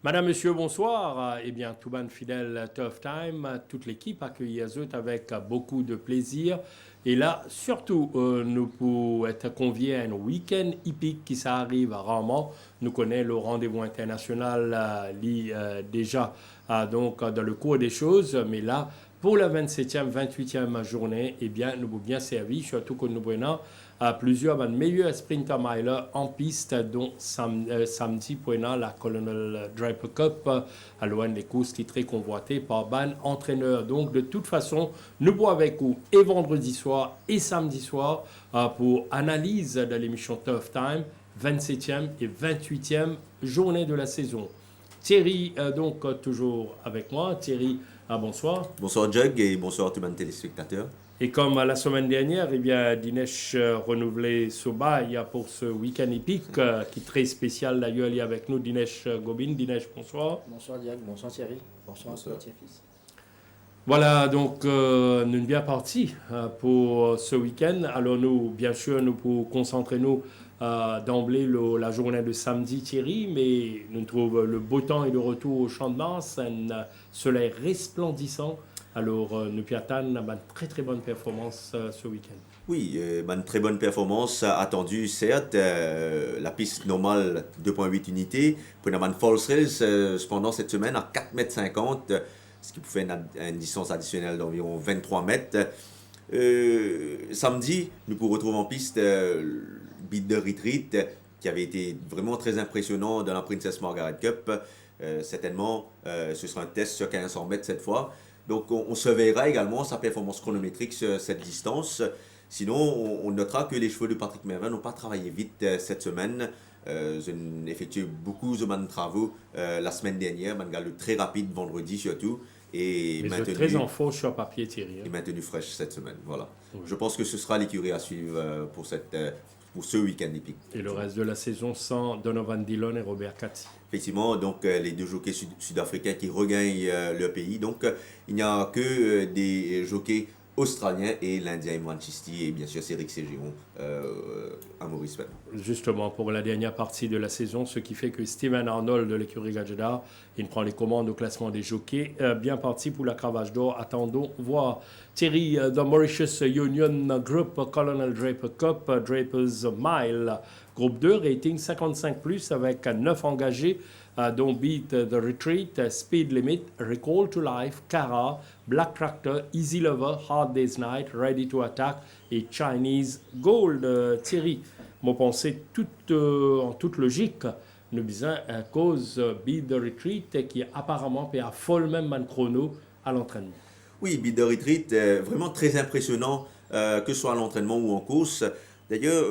Madame, Monsieur, bonsoir. Eh bien, tout ban fidèle Tough Time, toute l'équipe accueillie à eux avec beaucoup de plaisir. Et là, surtout, nous pouvons être conviés à un week-end hippique qui s'arrive rarement. Nous connaissons le rendez-vous international déjà donc dans le cours des choses. Mais là, pour la 27e, 28e journée, eh bien, nous vous bien servi, surtout que nous prenons plusieurs meilleurs sprinter miler en piste, dont samedi prenant la Colonel Draper Cup, à loin des courses qui est très convoitée par ban entraîneur. Donc, de toute façon, nous bois avec vous et vendredi soir et samedi soir pour analyse de l'émission Tough Time, 27e et 28e journée de la saison. Thierry, donc, toujours avec moi. Thierry, bonsoir. Bonsoir Jug et bonsoir tout le monde téléspectateur. Et comme la semaine dernière, eh bien, Dinesh renouvelé Sobaï pour ce week-end épique qui est très spécial d'ailleurs. Il est avec nous Dinesh Gobin. Dinesh, bonsoir. Bonsoir Diag, bonsoir Thierry, bonsoir à tous fils. Voilà, donc nous sommes bien partis pour ce week-end. Alors nous, bien sûr, nous pour concentrer nous d'emblée la journée de samedi, Thierry, mais nous trouvons le beau temps et le retour au Champ de Mars, un soleil resplendissant. Alors, nous attendons une très très bonne performance ce week-end. Oui, une très bonne performance attendue, certes. La piste normale 2,8 unités. Pour une false race, cependant, cette semaine à 4,50 m, ce qui pouvait une distance additionnelle d'environ 23 mètres. Samedi, nous pourrons retrouver en piste Beat the Retreat, qui avait été vraiment très impressionnant dans la Princess Margaret Cup. Certainement, ce sera un test sur 1500 mètres cette fois. Donc, on surveillera également sa performance chronométrique sur cette distance. Sinon, on notera que les chevaux de Patrick Mervin n'ont pas travaillé vite cette semaine. Ils ont effectué beaucoup de travaux la semaine dernière, malgré le très rapide vendredi surtout. Et maintenu, très en faux sur papier, Thierry. Et maintenu fraîche cette semaine. Voilà. Oui. Je pense que ce sera l'écurie à suivre pour ce week-end épique. Et le reste de la saison sans Donovan Dillon et Robert Cati. Effectivement, donc les deux jockeys sud-africains qui regagnent leur pays. Donc il n'y a que des jockeys australiens et l'Indien Imran Chisti et bien sûr Cédric Ségiron à Maurice Penn. Justement, pour la dernière partie de la saison, ce qui fait que Steven Arnold de l'écurie Gadjedar, il prend les commandes au classement des jockeys. Bien parti pour la cravache d'or. Attendons voir. Thierry, the Mauritius Union Group Colonel Draper Cup, Draper's Mile, groupe 2, rating 55+, avec 9 engagés, dont Beat the Retreat, Speed Limit, Recall to Life, Cara, Black Tractor, Easy Lover, Hard Day's Night, Ready to Attack et Chinese Gold. Thierry, mon pensée en toute logique, nous disons à cause Beat the Retreat qui apparemment fait à folle même un chrono à l'entraînement. Oui, Beat the Retreat, vraiment très impressionnant, que ce soit à l'entraînement ou en course. D'ailleurs,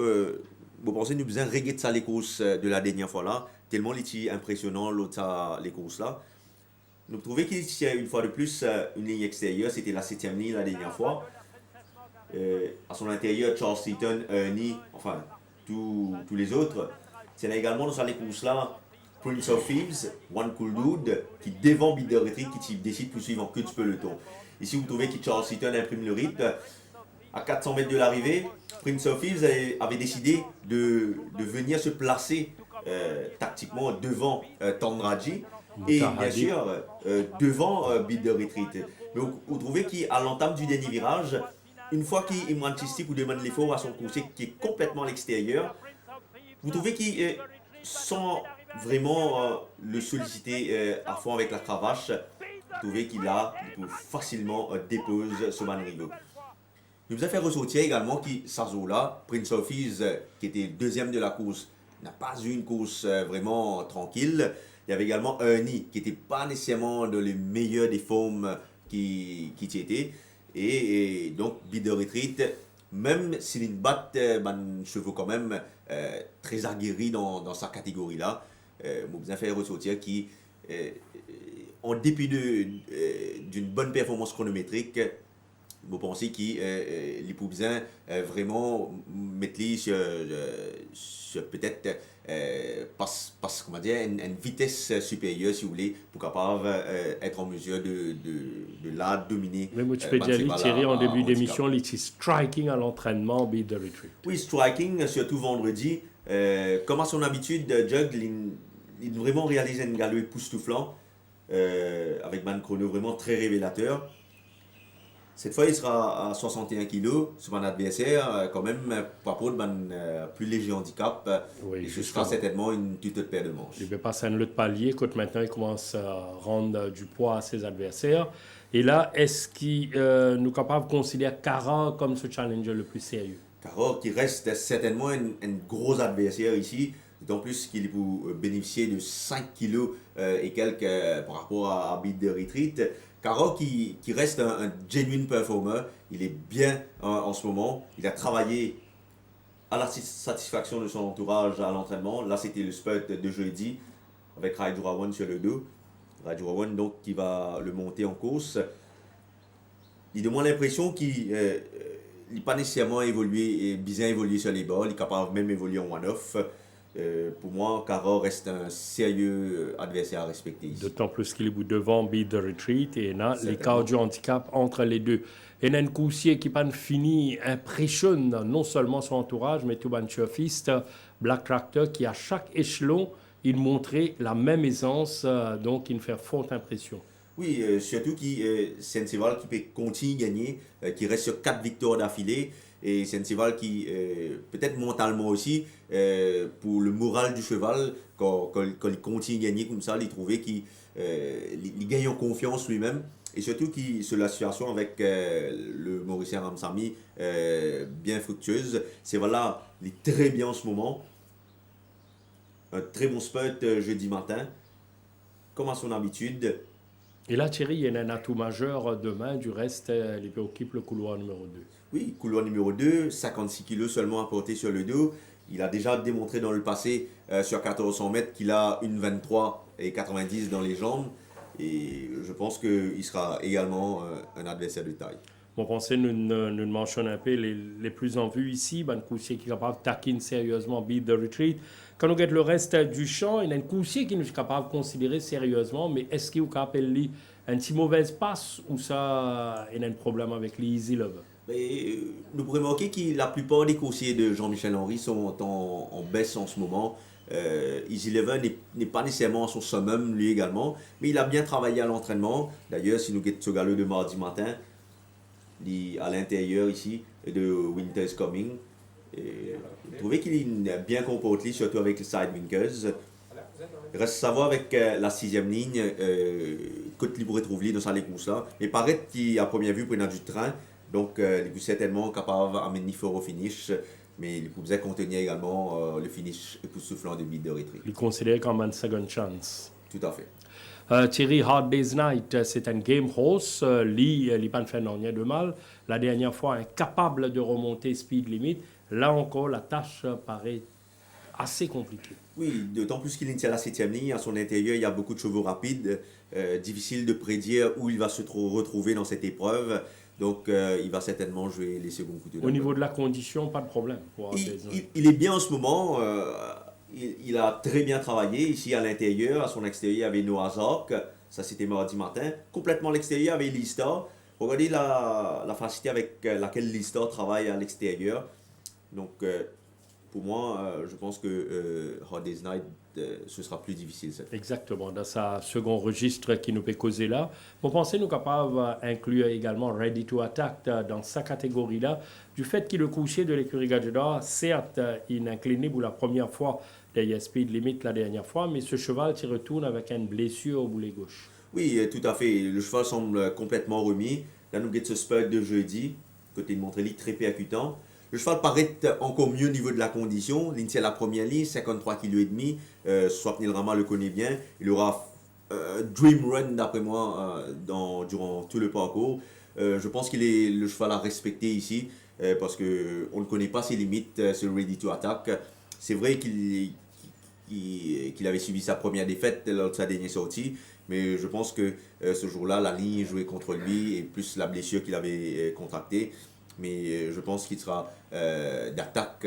vous pensez nous besoin de ça les courses de la dernière fois là, tellement il était impressionnant l'autre les courses là. Nous trouvons qu'il y a une fois de plus une ligne extérieure, c'était la 7e ligne la dernière fois. À son intérieur, Charles Seaton, Ernie, enfin tous les autres. C'est là également dans les courses là, Prince of Thieves, One Cool Dude, qui devant Beat the Retreat, qui décide de poursuivre en queue de peloton. Ici, vous trouvez que Charles Seaton imprime le rythme. À 400 mètres de l'arrivée, Prince of Thieves avait décidé de venir se placer tactiquement devant Tandraji et bien sûr devant Beat the Retreat. Mais vous trouvez qu'à l'entame du dernier virage, une fois qu'Imran Chisti vous demande l'effort à son coursier qui est complètement à l'extérieur, vous trouvez qu'il sans vraiment le solliciter à fond avec la cravache, vous trouvez qu'il peut facilement dépose ce Manrigo. Nous avons fait ressortir également que Sazola, Prince of Thieves, qui était deuxième de la course, n'a pas eu une course vraiment tranquille. Il y avait également Ernie, qui n'était pas nécessairement dans les meilleurs des formes qui y était. Et donc, Beat the Retreat, même s'il bat un chevaux quand même très aguerri dans sa catégorie-là, nous avons fait ressortir qui, en dépit d'une bonne performance chronométrique, vous pensez qu'il peut bien vraiment mettre sur peut-être comment dire, une vitesse supérieure, si vous voulez, pour capable être en mesure de la dominer. Mais moi, tu peux dire, Thierry, en début d'émission, il était striking à l'entraînement, Beat the Retreat. Oui, striking, surtout vendredi. Comme à son habitude, Jug, il a vraiment réalisé un galop époustouflant avec un chrono vraiment très révélateur. Cette fois, il sera à 61 kg sur un adversaire, quand même, par rapport à un plus léger handicap. Oui, Et ce justement. sera certainement une toute autre paire de manches. Il va passer un autre palier quand maintenant il commence à rendre du poids à ses adversaires. Et là, est-ce qu'il nous est capable de considérer Cara comme ce challenger le plus sérieux? Caror qui reste certainement un gros adversaire ici, d'autant plus qu'il peut bénéficier de 5 kilos et quelques par rapport à Beat de Retreat. Caror qui reste un genuine performer, il est bien en ce moment, il a travaillé à la satisfaction de son entourage à l'entraînement. Là, c'était le spot de jeudi avec Rajdurawan sur le dos. Rajdurawan donc qui va le monter en course. Il donne l'impression qu'il n'a pas nécessairement bien évolué sur les balles, il est capable même d'évoluer en one-off. Pour moi, Cara reste un sérieux adversaire à respecter ici. D'autant plus qu'il est devant Beat the Retreat et là, l'écart du handicap entre les deux. Et il y a un coursier qui pas fini impressionne non seulement son entourage, mais tout le surfiste, Black Tractor, qui à chaque échelon, il montrait la même aisance, donc il fait forte impression. Oui, surtout c'est un cheval qui peut continuer à gagner, qui reste sur 4 victoires d'affilée. Et c'est un cheval qui, peut-être mentalement aussi, pour le moral du cheval, quand il continue à gagner comme ça, il trouvait qu'il gagne en confiance lui-même. Et surtout sur la situation avec le Mauricien Ramsamy, bien fructueuse. C'est voilà, il est très bien en ce moment. Un très bon spot jeudi matin, comme à son habitude. Et là, Thierry, il y a un atout majeur demain. Du reste, il occupe le couloir numéro 2. Oui, couloir numéro 2, 56 kg seulement à porter sur le dos. Il a déjà démontré dans le passé, sur 1400 mètres, qu'il a une 23 et 90 dans les jambes. Et je pense qu'il sera également un adversaire de taille. Bon, pensez, nous mentionnons un peu les plus en vue ici. Ben, un coursier qui est capable de taquiner sérieusement Beat the Retreat. Quand on regarde le reste du champ, il y a un coursier qui nous est capable de considérer sérieusement, mais est-ce qu'il est capable de un petit mauvaise passe ou ça, il y a un problème avec les Easy Love? Mais, nous pouvons remarquer que la plupart des coursiers de Jean-Michel Henry sont en baisse en ce moment. Easy Eleven n'est pas nécessairement à son summum lui également, mais il a bien travaillé à l'entraînement. D'ailleurs, si nous regardons ce galop de mardi matin, à l'intérieur ici de Winter's Coming, je trouvais qu'il est bien comporté, surtout avec les Sidewinkers. Il reste à savoir avec la 6e ligne, côte libre retrouvé dans sa course là. Mais paraît qu'à première vue, prenant du train, donc il est certainement capable d'amener fort au finish. Mais il pouvait contenir également le finish époustouflant de Beat the Retreat. Il est considéré comme une second chance. Tout à fait. Thierry, Hard Day's Night, c'est un game horse. Lui, il n'a pas fait de mal. La dernière fois, incapable de remonter speed limit. Là encore, la tâche paraît assez compliquée. Oui, d'autant plus qu'il est à la 7e ligne. À son intérieur, il y a beaucoup de chevaux rapides. Difficile de prédire où il va se retrouver dans cette épreuve. Donc, il va certainement jouer les seconds coups de Au niveau de la condition, pas de problème. Pour il est bien en ce moment. Il a très bien travaillé ici à l'intérieur. À son extérieur, il y avait Noah Zork. Ça, c'était mardi matin. Complètement à l'extérieur, avec Lista. Regardez la facilité avec laquelle Lista travaille à l'extérieur. Donc, pour moi, je pense que Hard Day's Night, ce sera plus difficile. Exactement, dans sa second registre qui nous peut causer là. Vous pensez nous capables d'inclure également Ready to Attack dans sa catégorie-là, du fait qu'il est couché de l'écurie Gadjeda, certes, il est incliné pour la première fois derrière Speed Limit la dernière fois, mais ce cheval qui retourne avec une blessure au boulet gauche. Oui, tout à fait. Le cheval semble complètement remis. Là, nous avons ce spot de jeudi, côté de Montréal, très percutant. Le cheval paraît encore mieux au niveau de la condition. L'initial la première ligne, 53,5 kg. Swapnil Rama le connaît bien. Il aura Dream Run, d'après moi, durant tout le parcours. Je pense qu'il est le cheval à respecter ici, parce qu'on ne connaît pas ses limites sur Ready to Attack. C'est vrai qu'il avait subi sa première défaite lors de sa dernière sortie, mais je pense que ce jour-là, la ligne jouait contre lui, et plus la blessure qu'il avait contractée. Mais je pense qu'il sera d'attaque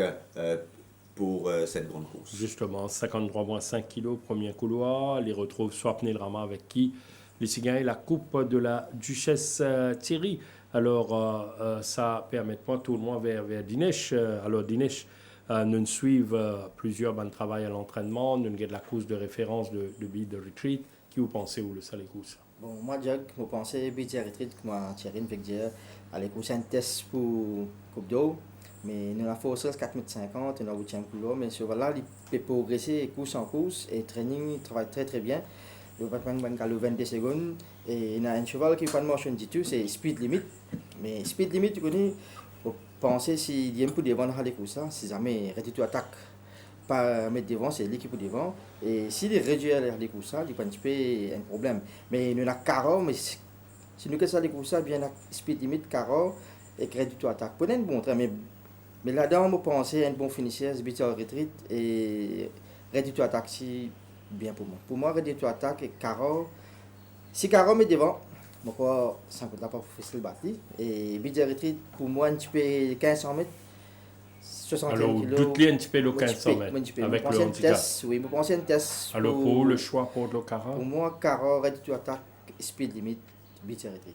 pour cette grande course. Justement, 53,5 kg, premier couloir. Les retrouve Swapnil Rama avec qui les Cigars et la coupe de la Duchesse Thierry. Alors, ça permet de prendre tout le monde vers Dinesh. Alors, Dinesh, nous suivons plusieurs bonnes travail à l'entraînement, nous avons de la course de référence de Beat the Retreat. Qui vous pensez où le ça les courses? Bon, moi, Jack, je pensais que BT Retreat, comme Thierry me fait dire, aller courser un test pour Coupe d'eau. Mais nous avons fait 4,50 m, nous avons 8e couloir. Mais sur là, il peut progresser course en course. Et training, il travaille très très bien. Le battement le 22 secondes. Et il y a un cheval qui ne fait pas de marche du tout, c'est speed limit. Mais speed limit, tu connais, faut penser s'il y a un peu devant dans les courses, si jamais ready to attaque. Pas mettre devant, c'est l'équipe devant. Et s'il est réduit à les courses, il peut un petit peu un problème. Mais nous avons carreau, mais si nous avons les courses, bien speed limit, carreau et ready to attaque. Peut-être un bon train, mais là-dedans, je pense un bon finisseur, c'est BT Retreat et ready to attaque, c'est bien pour moi. Pour moi, ready to attaque et carreau. Si Caro met devant, moi, ça ne peut pas facile battre. Et BT Retreat, pour moi, un petit peu 1500 mètres, 61 Alors, kg. doute un petit peu le 1500 mètres avec le handicap. Oui, je pense un test. Alors, pour le choix pour le Cara? Pour moi, Caro, ready to attack, speed limit, BT Retreat.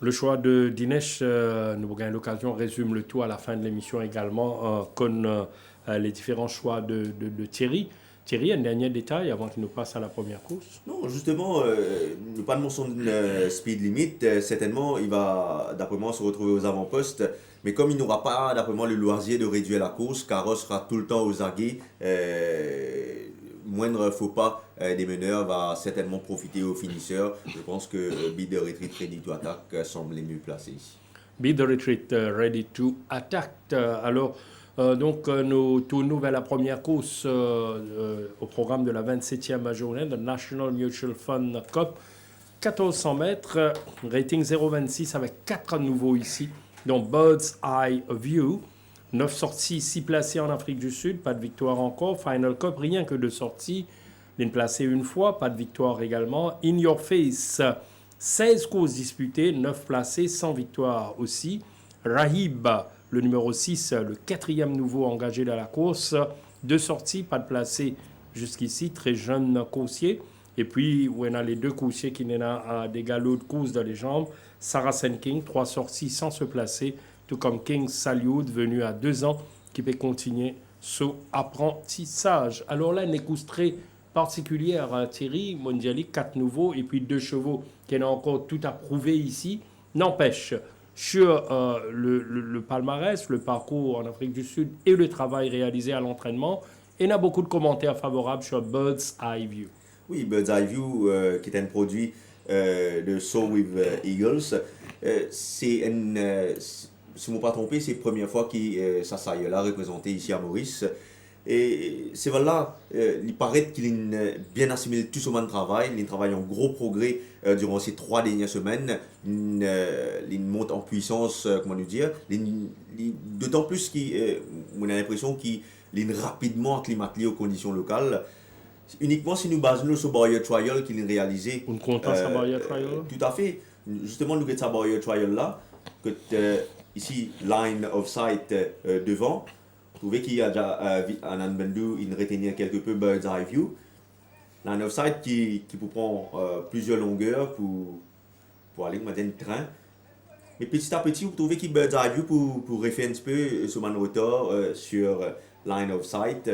Le choix de Dinesh, nous avons l'occasion, résume le tout à la fin de l'émission également, comme les différents choix de Thierry. Thierry, un dernier détail avant qu'il nous passe à la première course. Non, justement, nous parlons de son speed limit. Certainement, il va, d'après moi, se retrouver aux avant-postes. Mais comme il n'aura pas, d'après moi, le loisir de réduire la course, Caro sera tout le temps aux aguets. Moindre faux pas des meneurs va certainement profiter aux finisseurs. Je pense que Beat the Retreat Ready to Attack semble les mieux placés ici. Beat the Retreat Ready to Attack. Alors, nous tournons vers la première course au programme de la 27e journée de National Mutual Fund Cup. 1400 mètres, rating 0,26 avec 4 nouveaux ici, dont Bird's Eye View. 9 sorties, 6 placés en Afrique du Sud, pas de victoire encore. Final Cup, rien que 2 sorties. Une placée une fois, pas de victoire également. In Your Face, 16 courses disputées, 9 placés, sans victoire aussi. Rahib, le numéro 6, le 4e nouveau engagé dans la course. 2 sorties, pas de placé jusqu'ici, très jeune coursier. Et puis, on a les 2 coursiers qui n'ont à des galops de course dans les jambes. Saracen King, 3 sorties sans se placer. Tout comme King Salute, venu à 2 ans, qui peut continuer son apprentissage. Alors là, une course très particulière, Thierry, Mondiali, 4 nouveaux et puis 2 chevaux qui n'ont encore tout à prouver ici. N'empêche, sur le palmarès, le parcours en Afrique du Sud et le travail réalisé à l'entraînement, il y a beaucoup de commentaires favorables sur Bird's Eye View. Oui, Bird's Eye View, qui est un produit de Soul with Eagles, c'est une... si je ne me pas trompé, c'est la première fois que Sasaye l'a représenté ici à Maurice. Et c'est voilà, il paraît qu'il a bien assimilé tout son travail. Il travaille en gros progrès durant ces 3 dernières semaines. Il monte en puissance, comment nous dire. D'autant plus qu'on a l'impression qu'il est rapidement acclimaté aux conditions locales. Uniquement si nous basons sur Barrier Trial qu'il a réalisé. On compte sa Barrier Trial? Tout à fait. Justement, nous avons sa Barrier Trial là. Ici, line of sight devant. Vous trouvez qu'il y a déjà un Anbendu, il retenir quelque peu Bird's Eye View. Line of sight qui peut prendre plusieurs longueurs pour aller dans le train. Mais petit à petit, vous trouvez qu'il Bird's Eye View pour refaire un petit peu sur mon retard sur line of sight.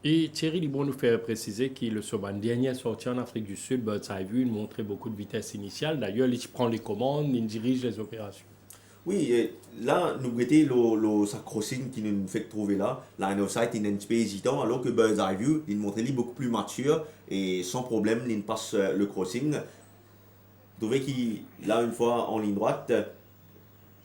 Et Thierry Libon nous fait préciser qu'il le Soban dernière sortie en Afrique du Sud, Bird's Eye View, il montrait beaucoup de vitesse initiale. D'ailleurs, il prend les commandes, il dirige les opérations. Oui, là, nous avons sa crossing qui nous fait trouver là. Line of sight, il est un petit peu hésitant, alors que Bird's Eye View, il montre beaucoup plus mature et sans problème, il passe le crossing. Vous trouvez qu'il, là, une fois en ligne droite,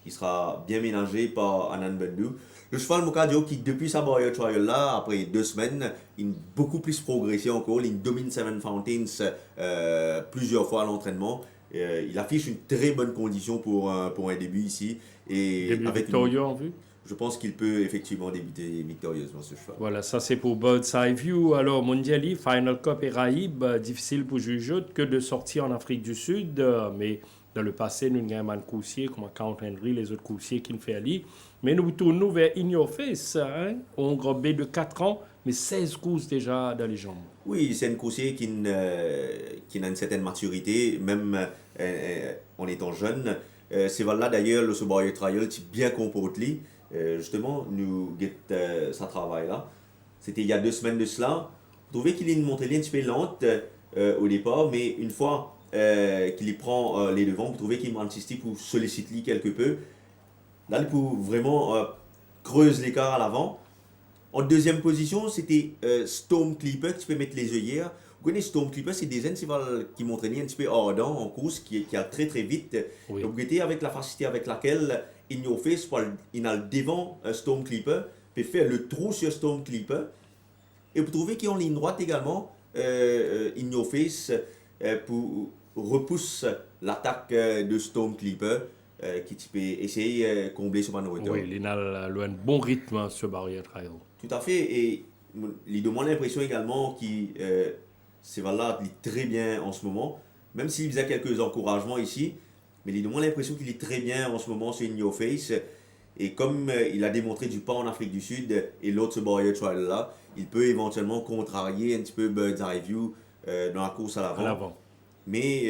il sera bien ménagé par Anand Bendu. Le cheval Mokadio qui, depuis sa Barrier Trial là, après 2 semaines, il a beaucoup plus progressé encore. Il domine Seven Fountains plusieurs fois à l'entraînement. Il affiche une très bonne condition pour un début ici. Et début avec victorieux en vue? Je pense qu'il peut effectivement débuter victorieusement ce cheval. Voilà, ça c'est pour Bird's Eye View. Alors, Mondiali, Final Cup et Rahib, difficile pour juger que de sortir en Afrique du Sud. Mais dans le passé, nous avons un coursier comme Count Henry, les autres coursiers qui nous fait aller. Mais nous tournons vers In Your Face, on grobé de 4 ans, mais 16 courses déjà dans les jambes. Oui, c'est un coursier qui a une certaine maturité, même en étant jeune. C'est là d'ailleurs le Barrier Trial qui bien comporte lui. justement, nous guette sa travail là. C'était il y a 2 semaines de cela. Vous trouvez qu'il est une montée un petit peu lente au départ, mais une fois qu'il y prend les devants, vous trouvez qu'il manchester pour solliciter quelque peu. Là, il peut vraiment creuser l'écart à l'avant. En deuxième position, c'était Storm Clipper, tu peux mettre les œillères. Vous connaissez Storm Clipper, c'est des animaux qui m'entraînaient un petit peu ardent en course, qui a très très vite. Oui. Donc, vous voyez, avec la facilité avec laquelle In Your Face, il a le devant Storm Clipper, puis faire le trou sur Storm Clipper. Et vous trouvez qu'il est en ligne droite également, In Your Face, pour repousser l'attaque de Storm Clipper, qui tu peux essayer de combler sur Mano. Oui, il a un bon rythme sur Barrier Trial. Tout à fait. Et il demande l'impression également qu'il c'est là, il est très bien en ce moment. Même s'il faisait quelques encouragements ici, mais il demande l'impression qu'il est très bien en ce moment sur In Your Face. Et comme il a démontré du pas en Afrique du Sud et l'autre Barrier Trial là, il peut éventuellement contrarier un petit peu Bird's Eye View dans la course à l'avant. Mais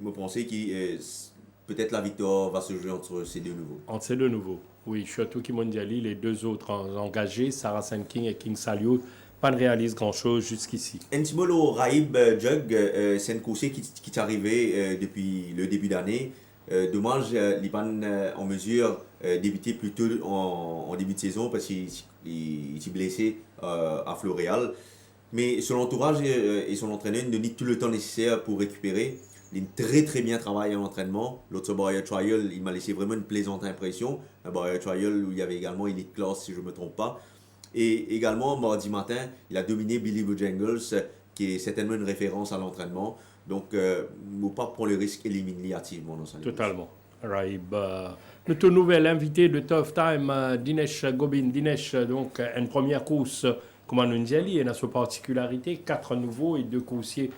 je pense que peut-être la victoire va se jouer entre ces deux nouveaux. Entre ces deux nouveaux. Oui, surtout Kimondiali, les deux autres engagés, Sarah King et King Salio, pas de réalise grand-chose jusqu'ici. Un petit mot, le Raib Jug, c'est un coursier qui est arrivé depuis le début d'année. Dommage, il n'est pas en mesure de débuter plus tôt en début de saison parce qu'il est blessé à Floréal. Mais son entourage et son entraîneur nous donnent tout le temps nécessaire pour récupérer. Il a très très bien travaillé en entraînement. L'autre Barrier Trial, il m'a laissé vraiment une plaisante impression. Un Barrier Trial où il y avait également Elite Class, si je ne me trompe pas. Et également, mardi matin, il a dominé Billy Bojangles, qui est certainement une référence à l'entraînement. Donc, il ne faut pas prendre le risque d'éliminer hâtivement dans sa Totalement. Raib. Notre nouvel invité de Tough Time, Dinesh Gobin. Dinesh, donc, une première course comme un Undiali, et a sa particularité, 4 nouveaux et 2 coursiers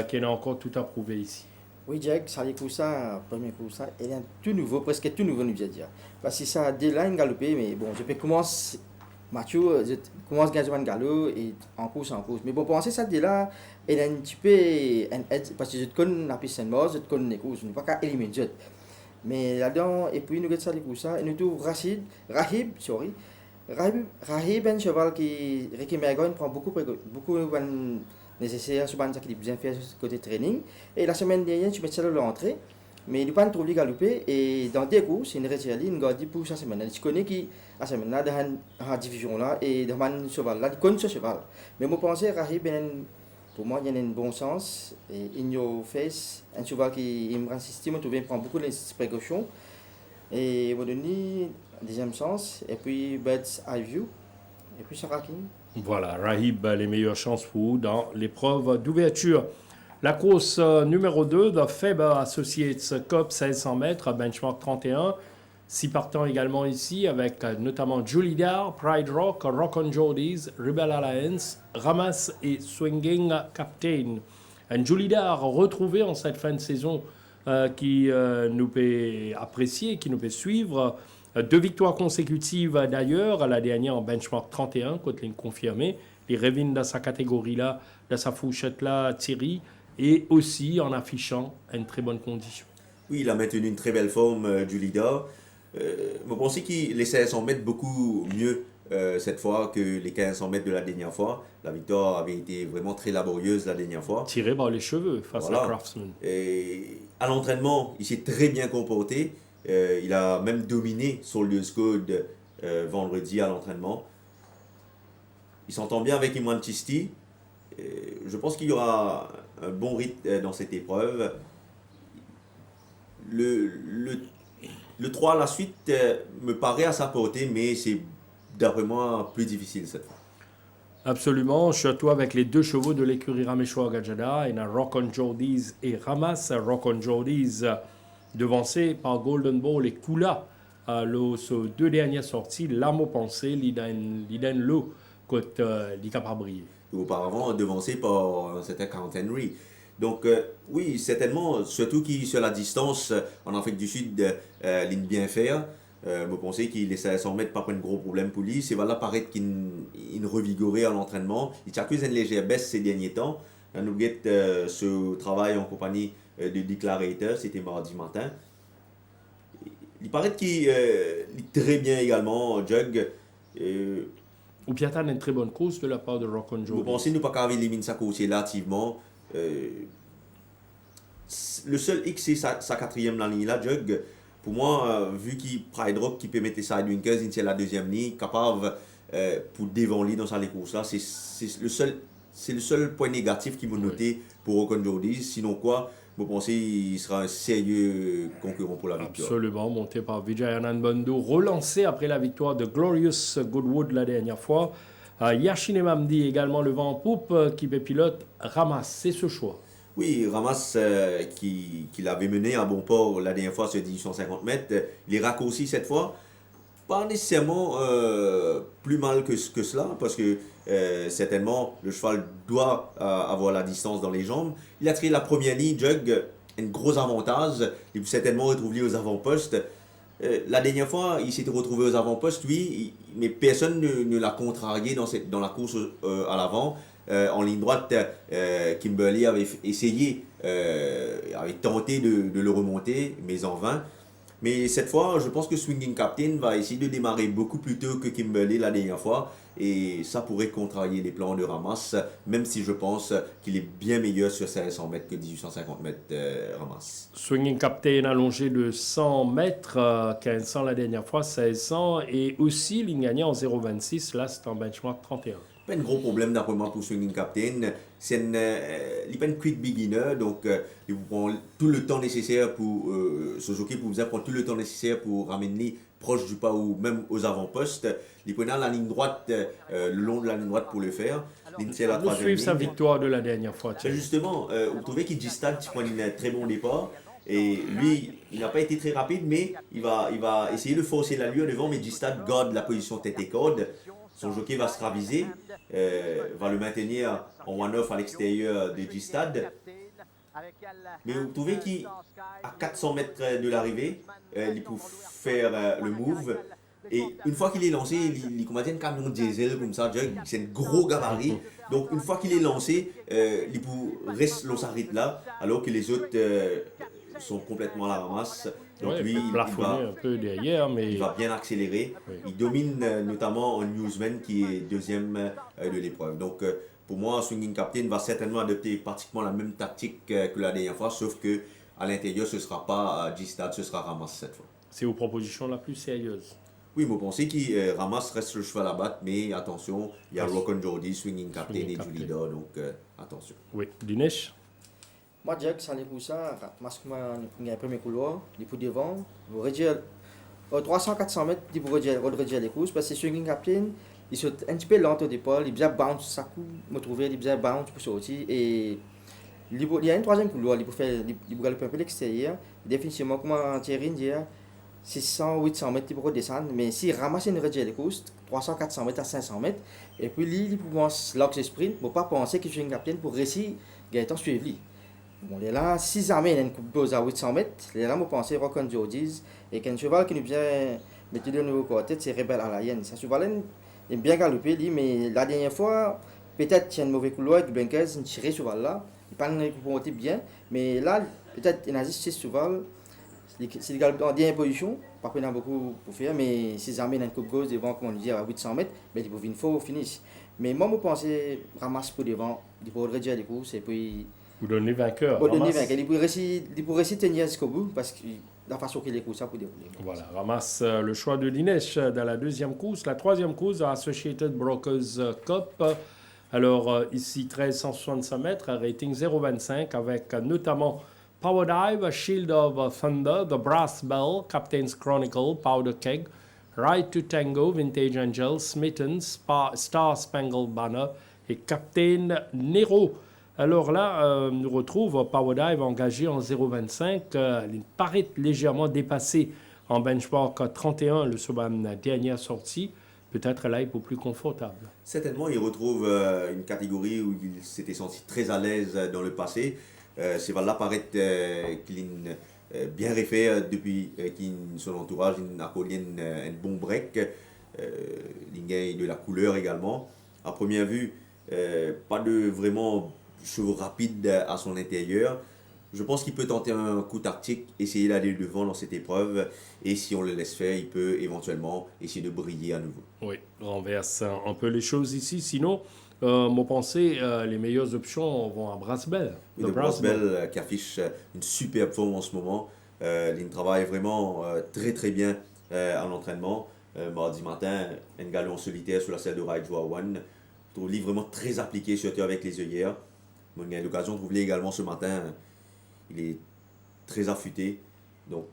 qui ont encore tout approuvé ici. Oui, Jack, ça les courses, premier course, il est tout nouveau, presque tout nouveau, nous dire. Parce que ça a déjà une galopée, mais bon, je peux commencer. Mathieu, je commence à gagner un galop et en course. Mais bon, pour penser ça, déjà, il est un petit peu parce que je te connais la piste Saint-Mars, je te connais les courses, je ne peux pas éliminer. Mais là-dedans, et puis nous regardons ça les courses, et nous trouvons Rahib, un cheval qui, Ricky Mergon, prend beaucoup nécessaire, souvent ça qui est bien fait côté training. Et la semaine dernière, je mets ça à l'entrée. Mais il n'a pas trouvé galopé et dans des courses, il retiré une garde pour sa semaine. Je connais qui à cette semaine là dans la division là et dans un cheval là, il connaît ce cheval. Mais moi pense Rahib pour moi il y a un bon sens et In Your Face, un cheval qui me rend système, il prend beaucoup de précautions et me donner deuxième sens et puis Bird's Eye View et puis Sarah King. Voilà, Rahib, les meilleures chances pour vous dans l'épreuve d'ouverture. La course numéro 2 de Faber Associates Cup 1600 mètres, benchmark 31. 6 partants également ici avec notamment Julie Dar, Pride Rock, Rock on Jordies, Rebel Alliance, Ramas et Swinging Captain. Un Julie Dar retrouvé en cette fin de saison qui nous peut apprécier, qui nous peut suivre. 2 victoires consécutives d'ailleurs, la dernière en benchmark 31, côté ligne confirmée. Les revines dans sa catégorie-là, dans sa fourchette-là, Thierry. Et aussi en affichant une très bonne condition. Oui, il a maintenu une très belle forme du leader. Je pense qu'il les 1600 mètres beaucoup mieux cette fois que les 1500 mètres de la dernière fois. La victoire avait été vraiment très laborieuse la dernière fois. Tiré par les cheveux face à Craftsman. Et à l'entraînement, il s'est très bien comporté. Il a même dominé sur le Code vendredi à l'entraînement. Il s'entend bien avec Imran Chisti. Je pense qu'il y aura un bon rythme dans cette épreuve. Le 3 à la suite me paraît à sa portée, mais c'est d'après moi plus difficile cette fois. Absolument, surtout avec les 2 chevaux de l'écurie Rameshwar Gajada, et Rock on Jordies et Ramas. Rock on Jordies devancé par Golden Ball et Kula. Sur 2 dernières sorties, l'âme au pensée, l'iden l'eau, côté capable briller. Auparavant devancé par un certain Count Henry. Donc oui, certainement, surtout qui sur la distance en Afrique du Sud, ligne bien faire. Je pense qu'il essaie 100 mètres, pas un gros problème pour lui. C'est voilà, paraît qu'il revigoré à l'entraînement. Il a accusé une légère baisse ces derniers temps. Nous avons ce travail en compagnie de Declarator, c'était mardi matin. il paraît qu'il est très bien également, Jug. Ou bien t'as une très bonne course de la part de Rock and Vous Joe. pensez nous pas qu'à éliminer sa course relativement. Le seul X c'est sa quatrième ligne là, Jug. Pour moi, vu qu'il Pride Rock qui peut mettre Sidewinkers, c'est la deuxième ligne, capable pour devant lui dans sa course là, c'est le seul point négatif qu'il m'a noté pour Rock and Jody. Sinon quoi, vous pensez qu'il sera un sérieux concurrent pour la victoire. Absolument, monté par Vijay Anand Bandhu, relancé après la victoire de Glorious Goodwood la dernière fois. Yashine Mamdi également le vent en poupe qui pilote ramasse, c'est ce choix. Oui, Ramas qui l'avait mené à bon port la dernière fois sur 1850 mètres, il est raccourci cette fois. Pas nécessairement plus mal que cela, parce que certainement le cheval doit avoir la distance dans les jambes. Il a tiré la première ligne, Jug, un gros avantage. Il peut certainement retrouver aux avant-postes. La dernière fois, il s'était retrouvé aux avant-postes, oui, mais personne ne l'a contrarié dans la course à l'avant. En ligne droite, Kimberley avait essayé, avait tenté de le remonter, mais en vain. Mais cette fois, je pense que Swinging Captain va essayer de démarrer beaucoup plus tôt que Kimberley la dernière fois. Et ça pourrait contrarier les plans de Ramas, même si je pense qu'il est bien meilleur sur 500 mètres que 1850 mètres Ramas. Swinging Captain allongé de 100 mètres, 1500 la dernière fois, 1600. Et aussi ligne gagnante en 0,26, là c'est en benchmark 31. Pas un gros problème d'après moi pour Swinging Captain. C'est il n'est pas un quick beginner, donc il vous prend tout le temps nécessaire pour ce jockey pour vous prendre tout le temps nécessaire pour ramener proche du pas ou même aux avant-postes. Il prenait la ligne droite, le long de la ligne droite pour le faire. C'est la Nous troisième suivons sa ligne. victoire de la dernière fois. C'est justement, vous trouvez qu'il G-Stad prend un très bon départ. Et lui, il n'a pas été très rapide, mais il va essayer de forcer l'allure devant, mais G-Stad garde la position tête et corde. Son jockey va se raviser, va le maintenir en one-off à l'extérieur de G-Stad. Mais vous trouvez qu'à 400 mètres de l'arrivée, il peut faire le move. Et une fois qu'il est lancé, il commence un camion diesel comme ça, c'est un gros gabarit. Donc une fois qu'il est lancé, il peut rester s'arrête là, alors que les autres sont complètement à la ramasse. Donc Ouais, lui, il plafonner un peu derrière, mais il va bien accélérer. Oui. Il domine notamment un Newsman qui est deuxième de l'épreuve. Donc pour moi, Swinging Captain va certainement adopter pratiquement la même tactique que la dernière fois, sauf que à l'intérieur, ce ne sera pas G-Stad, ce sera Ramas cette fois. c'est aux propositions la plus sérieuse. Oui, mais vous pensez que Ramas reste le cheval à battre, mais attention, il y a Rock and Jordy, Swinging Captain Swinging et Captain. Julida, donc attention. Oui, Dinesh. Moi, Jack, ça les pour ça, parce que moi, il y a un premier couloir, il pour devant, vous réduire 300-400 mètres, il pour réduire les courses, parce que Swinging Captain, il saute un petit peu lent au départ, il bien bounce, ça coup, me trouver, il bien bounce pour sortir, et il y a un troisième couloir, il pour galoper un peu l'extérieur, définitivement, comme Thierry dit, 600-800 mètres, il pour redescendre, mais s'il ramasse une réduire les courses, 300-400 mètres à 500 mètres, et puis lui, il pour lancer sprint, il ne faut pas penser que Swinging Captain pour réussir, Gaëtan suivre lui. Bon, il est là, si jamais il a une coupe d'ose à 800 mètres, il est là, moi, penser Rock and Jordies, et qu'un cheval qui nous vient mettre le nouveau côté, c'est Rebelle à la hyène. Ce cheval il est bien galopé, lui, mais la dernière fois, peut-être qu'il y a un mauvais couloir avec Blinkers, il tire ce cheval-là, il parle de type bien, mais là, peut-être il a juste ce cheval, s'il galope en dernière position, pas qu'il y a beaucoup pour faire, mais si jamais il a une coupe gauche devant, comme on dit, à 800 mètres, mais il peut venir fort au finish. Mais moi, je pense ramasse pour devant, il peut réduire les courses, et puis. Vous donnez vainqueur. Bon, Ramas. il pourrait réussir de tenir jusqu'au bout parce que la façon qu'il écoute ça pour dérouler. Voilà, ramasse le choix de Dinesh dans la deuxième course. La troisième course, Associated Brokers Cup. Alors ici, 1365 mètres, rating 0,25 avec notamment Power Dive, Shield of Thunder, The Brass Bell, Captain's Chronicle, Powder Keg, Ride to Tango, Vintage Angel, Smitten, Star Spangled Banner et Captain Nero. Alors là, nous retrouve Power Dive engagé en 0,25. Il paraît légèrement dépassé en benchmark 31, le Soban dernière sortie. Peut-être là, il est plus confortable. Certainement, il retrouve une catégorie où il s'était senti très à l'aise dans le passé. C'est là paraît qu'il est bien refait depuis son entourage, il a collé un bon break. Il gagne de la couleur également. À première vue, pas de vraiment chevaux rapides à son intérieur. je pense qu'il peut tenter un coup tactique, essayer d'aller devant dans cette épreuve. Et si on le laisse faire, il peut éventuellement essayer de briller à nouveau. Oui, renverse un peu les choses ici. Sinon, moi, pensée, les meilleures options vont à Brasbel. Oui, de Brasbel qui affiche une superbe forme en ce moment. Il travaille vraiment très très bien en entraînement. Mardi matin, un galon solitaire sur la selle de Ride One. Je trouve lui vraiment très appliqué, surtout avec les œillères. On a eu l'occasion de trouver également ce matin. Il est très affûté. Donc,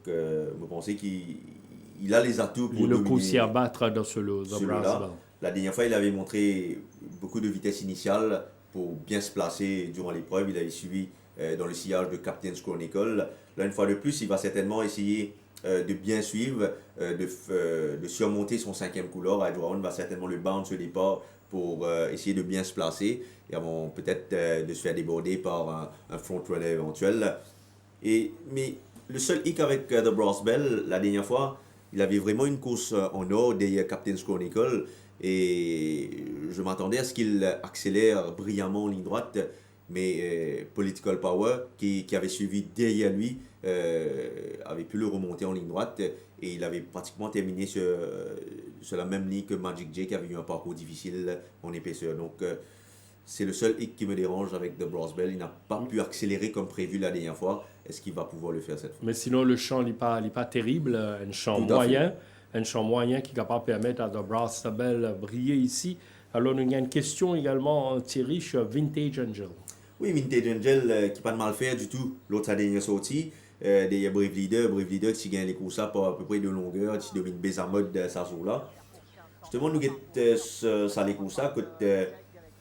vous pensez qu'il a les atouts pour Il le coup dominer à battre dans ce lot de celui-là. Brasbel. La dernière fois, il avait montré beaucoup de vitesse initiale pour bien se placer durant l'épreuve. Il avait suivi dans le sillage de Captain's Chronicle. Là, une fois de plus, il va certainement essayer de bien suivre, de surmonter son cinquième couloir. Adjoan va certainement le bounce au départ pour essayer de bien se placer et avant peut-être de se faire déborder par un front runner éventuel. Mais le seul hic avec The Brass Bell, la dernière fois, il avait vraiment une course en or derrière Captain's Chronicle et je m'attendais à ce qu'il accélère brillamment en ligne droite, mais Political Power, qui avait suivi derrière lui, avait pu le remonter en ligne droite et il avait pratiquement terminé sur la même ligne que Magic J qui avait eu un parcours difficile en épaisseur. Donc c'est le seul hic qui me dérange avec The Brass Bell. Il n'a pas pu accélérer comme prévu la dernière fois. Est-ce qu'il va pouvoir le faire cette fois? Mais sinon, le champ n'est pas terrible. Un champ moyen qui est capable de permettre à The Brass Bell de briller ici. Alors, nous avons une question également, Thierry, sur Vintage Angel. Oui, Vintage Angel qui pas de mal faire du tout. L'autre a dernière sortie. Derrière Brave Leader qui gagne les courses par à peu près de longueur, qui domine Bézamode de sa là. Justement, nous avons ça les courses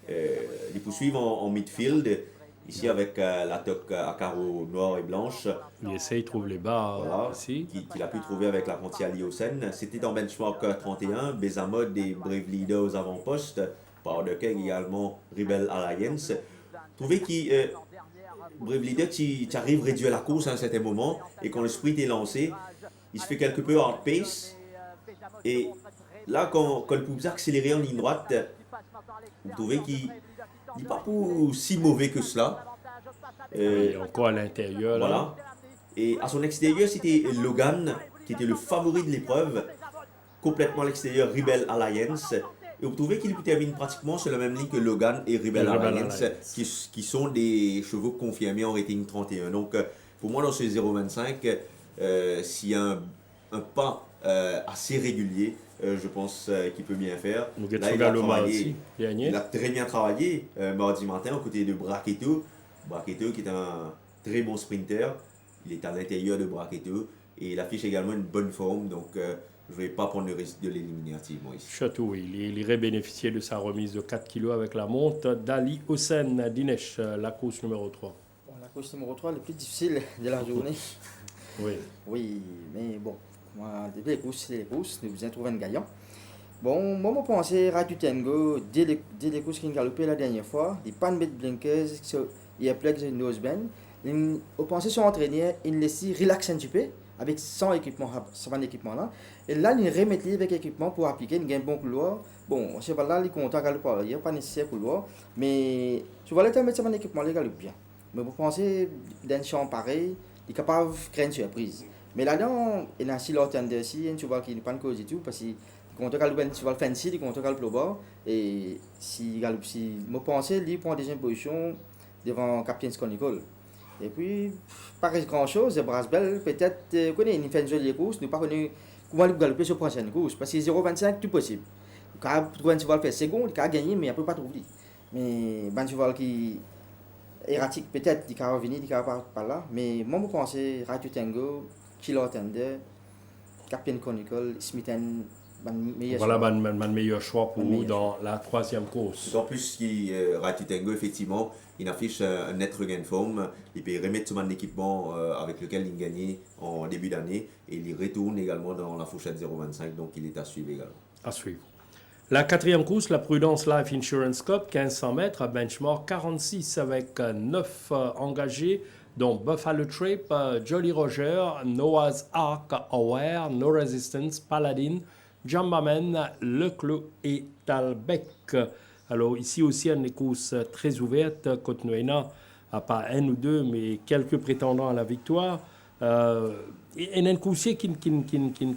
les poursuivre en midfield, ici avec la toque à carreaux noirs et blanches. Il essaye de trouver les barres Voilà, ici. qu'il a pu trouver avec la Pontiac Liocène. C'était dans Benchmark 31, Bézamode et Brave Leader aux avant-postes, par de quai également Rebel Alliance. Trouvez que Brave Leader qui arrive à réduire la course à un certain moment et quand le sprint est lancé, il se fait quelque peu hard pace. Et là, quand le pousse accéléré en ligne droite, vous trouvez qu'il n'est pas si mauvais que cela. Et encore à l'intérieur. Voilà. Là. Et à son extérieur, c'était Logan, qui était le favori de l'épreuve, complètement à l'extérieur, Rebel Alliance. Et vous trouvez qu'il termine pratiquement sur la même ligne que Logan et Rebel Alliance, qui sont des chevaux confirmés en rating 31. Donc, pour moi, dans ce 0,25, s'il y a un pas assez régulier, je pense qu'il peut bien faire. Là, il a très bien travaillé mardi matin aux côtés de Bracchetto. Bracchetto qui est un très bon sprinter. Il est à l'intérieur de Bracchetto et il affiche également une bonne forme. Donc, je ne vais pas prendre le risque de l'éliminer activement ici. Château, il irait bénéficier de sa remise de 4 kg avec la monte d'Ali Hossein Dinesh, la course numéro 3. Bon, la course numéro 3, le plus difficile de la journée. Oui, mais bon, moi, les courses, c'est les courses. Nous avons trouvé un gagnant. Bon, moi, je pense que Ratu Tango, dès les courses qu'il a galopé la dernière fois, il n'a pas de mettre blinkers, il a plex une noseband. On pensait son entraîneur, il laisse relax un petit peu avec son équipement là. Et là, il remet avec l'équipement pour appliquer un bon couloir. Bon, c'est pas là, il compte à galoper, il n'y a pas nécessaire couloir. Mais tu vois, là, tu mettre son équipement, il galope bien. Mais vous pensez, d'un champ pareil, il est capable de créer une surprise. Mais là-dedans, il y a un silo tender ici, tu vois qu'il n'est pas une cause du tout, parce que quand tu vas le fancy, il compte le bas. Et si je pense qu'il prend deuxième position devant Captain's Chronicle. Et puis, pas grand-chose, Brass Bell, peut-être, connaît une fin de jolie course, nous ne connaissons pas comment il galoper sur la prochaine course, parce que 0,25, tout possible. Quand tu vas le faire second, il peut gagner, mais il ne peut pas trouver. Mais ben, tu vois qui erratique, peut-être, il va venir, il va par là. Mais moi, je pense que Ratu Tango, Kilo Tender, Captain Chronicle, Smith voilà le meilleur choix pour vous dans la troisième course. D'autant plus que Ratu Tango, effectivement, il affiche un net regain de forme. Il peut remettre son équipement avec lequel il gagnait en début d'année. Et il retourne également dans la fourchette 0,25. Donc, il est à suivre également. À suivre. La quatrième course, la Prudence Life Insurance Cup, 1500 mètres à benchmark 46 avec 9 engagés, dont Buffalo Trip, Jolly Roger, Noah's Ark, Aware, No Resistance, Paladin, Jambaman, Leclos et Talbec. Alors ici aussi, une course très ouverte, Côte-Noëna à pas un ou deux, mais quelques prétendants à la victoire. Et un coursier qui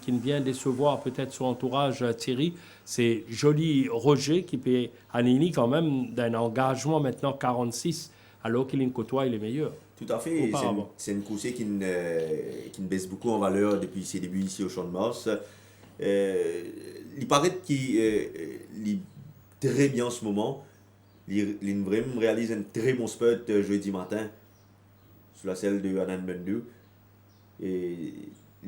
vient décevoir peut-être son entourage, Thierry, c'est Joli Roger qui paie à Nini quand même d'un engagement maintenant 46, alors qu'il côtoie les meilleurs. Tout à fait. C'est une coursier qui ne baisse beaucoup en valeur depuis ses débuts ici au Champ de Mars. Il paraît qu'il est très bien en ce moment. Il réalise un très bon spot jeudi matin sur la selle de Hanan Bendu. Et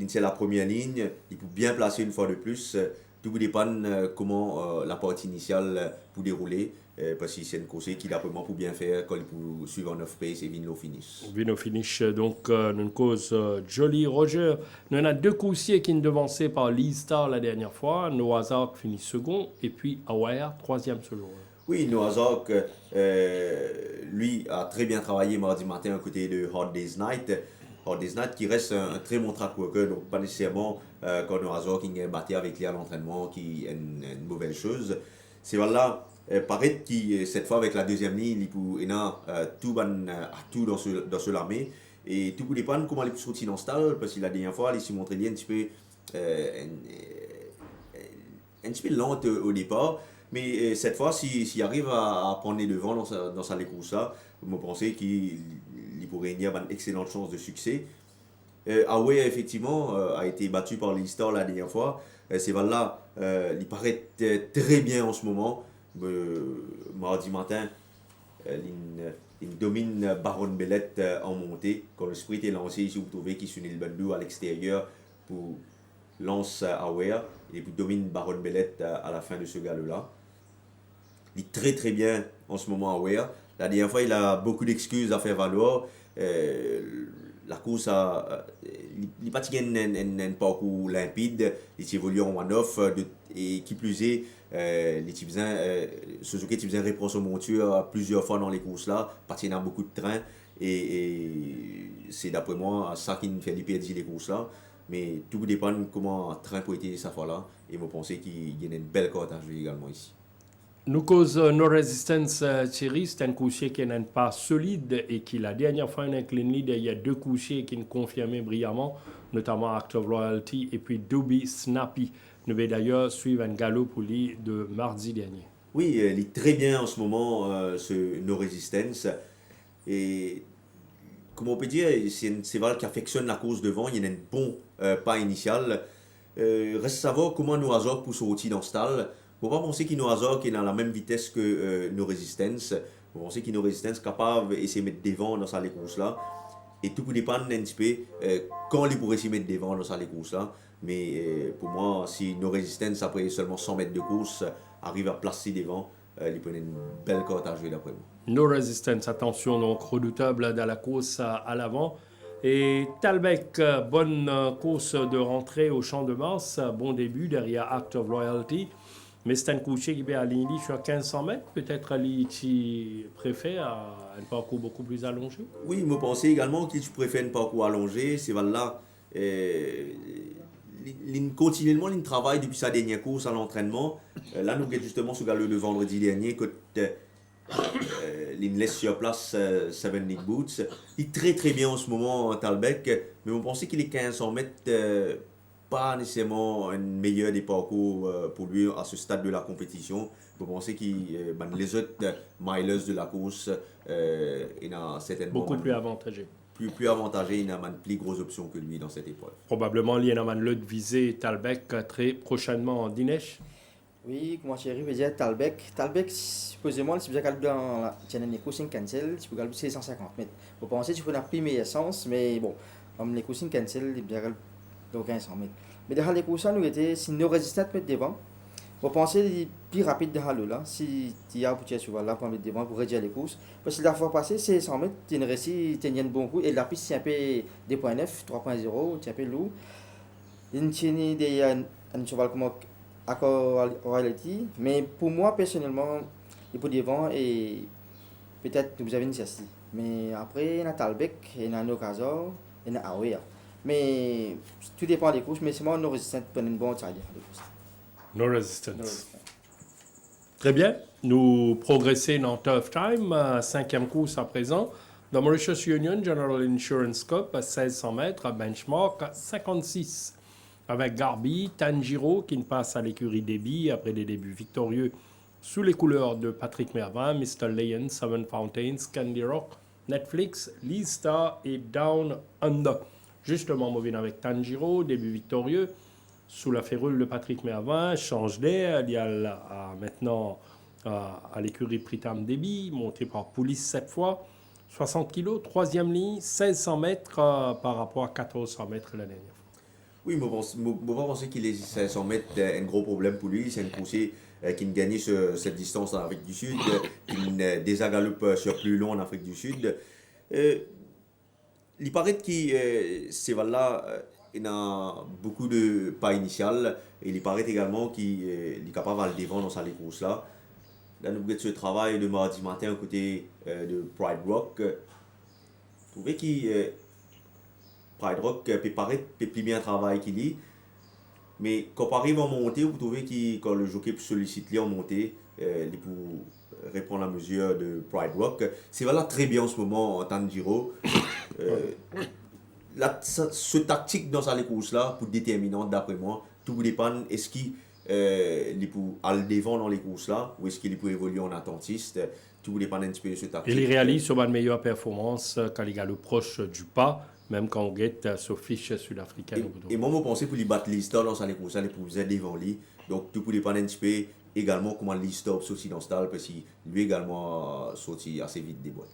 c'est la première ligne. Il peut bien placer une fois de plus. Tout dépend comment la partie initiale peut dérouler. Parce que c'est une course qui d'après moi pour bien faire quand il peut suivre en off-pace et venir au finish. Venir au finish, donc une cause Joli Roger. Nous avons deux coursiers qui sont devancés par Lee Star la dernière fois. Noazak finit second et puis Aware troisième selon. Oui, Noazak, lui, a très bien travaillé mardi matin à côté de Hard Day's Night. Hard Day's Night qui reste un très bon track worker, donc pas nécessairement quand Noazak est battu avec lui à l'entraînement, qui est une mauvaise chose. C'est voilà. Paraît que cette fois avec la deuxième ligne, il a tout dans ce l'armée et tout dépend comment il peut sortir dans ce stade parce que la dernière fois il s'est montré un petit peu lente au départ, mais cette fois s'il arrive à prendre les devants dans sa course là, je pense qu'il pourrait y avoir une excellente chance de succès. Awe effectivement a été battu par l'E-Star la dernière fois. C'est là, il paraît très bien en ce moment. Mardi matin, il domine Baron Bellette en montée. Quand le sprint est lancé, ici vous trouvez qu'il s'unit le Bendu à l'extérieur pour lance Aware et puis domine Baron Bellette à la fin de ce galop-là. Il est très très bien en ce moment Aware. La dernière fois, il a beaucoup d'excuses à faire valoir. La course il pas un parcours limpide, il évolue en one-off et qui plus est, Suzuki Tibzin reprend son monture plusieurs fois dans les courses là, parce qu'il y a beaucoup de trains et c'est d'après moi ça qui nous fait perdre les courses là. Mais tout dépend de comment un train peut être cette fois là et je pense qu'il y a une belle carte à jouer également ici. Nous cause No Resistance Thierry, c'est un coursier qui n'est pas solide et qui la dernière fois en clean lead, il y a deux coursiers qui nous confirmaient brillamment, notamment Act of Loyalty et puis Doobie Snappy. Nous vais d'ailleurs suivre un galop pour lui de mardi dernier. Oui, il est très bien en ce moment, ce No Resistance. Et comme on peut dire, c'est un cheval qui affectionne la course devant, il y a un bon pas initial. Reste à savoir comment Noazok peut sortir dans ce stade. Il ne faut pas penser qu'il est dans la même vitesse que No Resistance. Il faut penser qu'il No Resistance capable d'essayer de mettre devant dans sa course là. Et tout dépend un petit peu quand il pourrait s'y mettre devant dans sa course là. Mais pour moi, si No Resistance, après seulement 100 mètres de course, arrive à placer devant, il peut une belle carte à jouer d'après moi. No Resistance, attention, donc redoutable dans la course à l'avant. Et Talbec, bonne course de rentrée au Champ de Mars, bon début derrière Act of Loyalty. Mais c'est un coursier qui est à l'Indy sur 1500 mètres. Peut-être Ali préfère un parcours beaucoup plus allongé. Oui, je pense également qu'il préfère un parcours allongé. C'est là. Continuellement, il travaille depuis sa dernière course à l'entraînement. Là, nous avons justement ce galop de vendredi dernier. Il laisse sur place Seven Nick Boots. Il est très très bien en ce moment, Talbec. Mais on pensait qu'il est 1500 mètres. Pas nécessairement un meilleur des parcours pour lui à ce stade de la compétition. Vous pensez que les autres milers de la course, il a certainement beaucoup plus avantagé. Plus avantagé, il a une plus grosse option que lui dans cette épreuve. Probablement, il y a un visé Talbec très prochainement en Dinesh. Oui, comment Thierry veut dire Talbec. Talbec, supposément, si vous avez dans la course cancel, si vous avez 650 mètres. Vous pensez que vous avez pris meilleure essence, mais bon, comme les courses cancel, il y a donc 1500 mètres. Mais dans les courses, nous étions si nos résistants mettent devant. Vous pensez plus rapide de Halo là, si tu as pour sur là pour mettre devant pour réduire les courses. Parce que la fois passée, c'est 100 mètres, tu as réussi, tu as un bon coup et la piste c'est un peu 2.9, 3.0, c'est un peu lourd. Il y a un cheval comme Accord Royalty, mais pour moi personnellement, il peut devant et peut-être vous avez une celle-ci. Mais après, il y a Talbec, il y a Nokazor, il y a Aware. Mais tout dépend des courses, mais c'est moi No Resistance pour une bonne taille de course. No Resistance. Très bien. Nous progressons dans Tough Time, 5e course à présent. Dans Mauritius Union General Insurance Cup, à 1600 mètres, benchmark 56. Avec Garbi, Tanjiro qui ne passe à l'écurie Deby après des débuts victorieux sous les couleurs de Patrick Mervin, Mr. Lion, Seven Fountains, Candy Rock, Netflix, Lee Star et Down Under. Justement, moving avec Tanjiro, début victorieux sous la férule de Patrick Mervin, change d'air, il y a maintenant à l'écurie Pritam Deby, monté par Poulis cette fois, 60 kg, troisième ligne, 1600 mètres par rapport à 1400 mètres la dernière fois. Oui, moi, je pense qu'il est 500 mètres un gros problème pour lui. C'est un coursier qui ne gagne cette distance en Afrique du Sud, qui ne désagalope sur plus long en Afrique du Sud. Il paraît que ces là il a beaucoup de pas initial et il paraît également qu'il est capable de le devant dans sa course là. Là, nous avons ce travail de mardi matin aux côtés de Pride Rock. Vous trouvez qu'il Pride Rock peut paraître plus bien travail qu'il est, mais quand on arrive en montée, vous trouvez que quand le jockey sollicite en montée, il peut répondre à la mesure de Pride Rock. C'est voilà très bien en ce moment en Tanjiro. Ce tactique dans sa course là pour déterminante d'après moi, tout dépend est-ce qu'il peut aller devant dans les courses là ou est-ce qu'il peut évoluer en attentiste. Tout dépend un petit peu de ce tactique. Il réalise sur une meilleure performance quand il est le proche du pas. Même quand on guette ce fiche sud-africain. Et moi, je pensais pour lui battre Lister dans sa course, il pouvait devant lui. Donc, tout pour dépendre un petit peu également comment Lister sortit dans ce stade, parce qu'il lui également sorti assez vite des boîtes.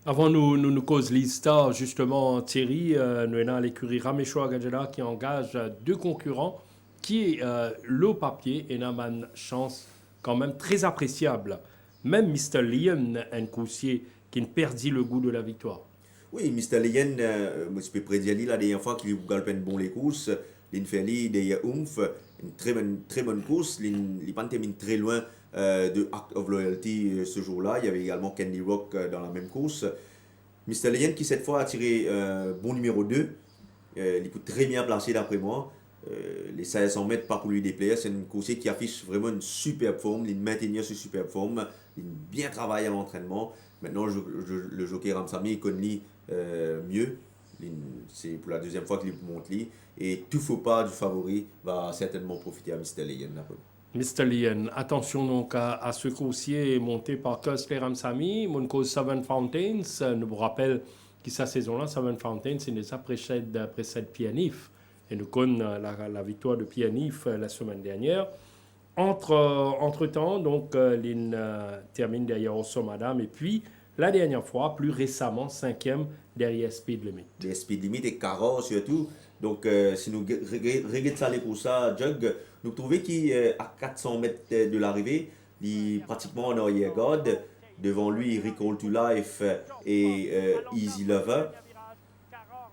Avant nous cause Lister, justement, Thierry, nous avons l'écurie Rameshwa Gajala qui engage deux concurrents qui, le papier, et n'a une chance quand même très appréciable. Même Mr. Lion, un coursier qui ne perdit le goût de la victoire. Oui, Mr. Leyen, je peux prédire la dernière fois qu'il galpe bon les courses. Il fait des oomph, une très bonne course. Il pas termine très loin de Act of Loyalty ce jour-là. Il y avait également Candy Rock dans la même course. Mr. Leyen qui cette fois a tiré bon numéro 2. Il est très bien placé d'après moi. Les 500 mètres pas pour lui déplaire. C'est une course qui affiche vraiment une superbe forme. Il maintient ce superbe forme. Il bien travaille à l'entraînement. Maintenant, le jockey Ramsamy connaît mieux. C'est pour la deuxième fois qu'il monte lui. Et tout faux pas du favori va certainement profiter à Mr. Leyen. Mr. Leyen, attention donc à ce coursier monté par Kosler Ramsamy. Mon cause Seven Fountains, nous vous rappelle que sa saison-là, Seven Fountains, il nous précède Pianif. Et nous connaissons la victoire de Pianif la semaine dernière. Entre-temps, donc, Lynn termine derrière Osso Madame. Et puis, la dernière fois, plus récemment, 5e derrière Speed Limit. Les Speed Limit et Caro surtout. Donc, si nous regardons ça pour ça, Jug, nous trouvons qu'à 400 mètres de l'arrivée, il est pratiquement en arrière-garde. Devant lui, Recall to Life et Easy Lover.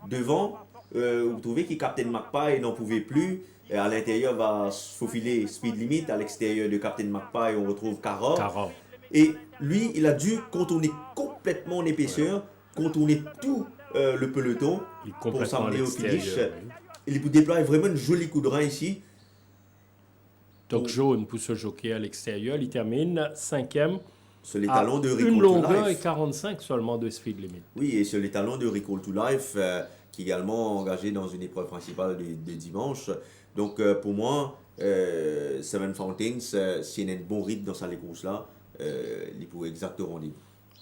Devant, vous trouvez que Captain Magpie n'en pouvait plus. À l'intérieur va se faufiler Speed Limit. À l'extérieur de Captain Magpie, on retrouve Caro. Et lui, il a dû contourner complètement en épaisseur, contourner tout le peloton pour s'amener au finish. Il peut déployer vraiment une jolie coup de rein ici. Donc jaune pour ce jockey à l'extérieur. Il termine 5e. Sur les talons de Recall to Life. Une longueur et 45 seulement de Speed Limit. Oui, et sur les talons de Recall to Life, qui est également engagé dans une épreuve principale de dimanche. Donc pour moi, Seven Fountains, s'il y a un bon rythme dans sa course-là, il pourrait exactement au rendez-vous.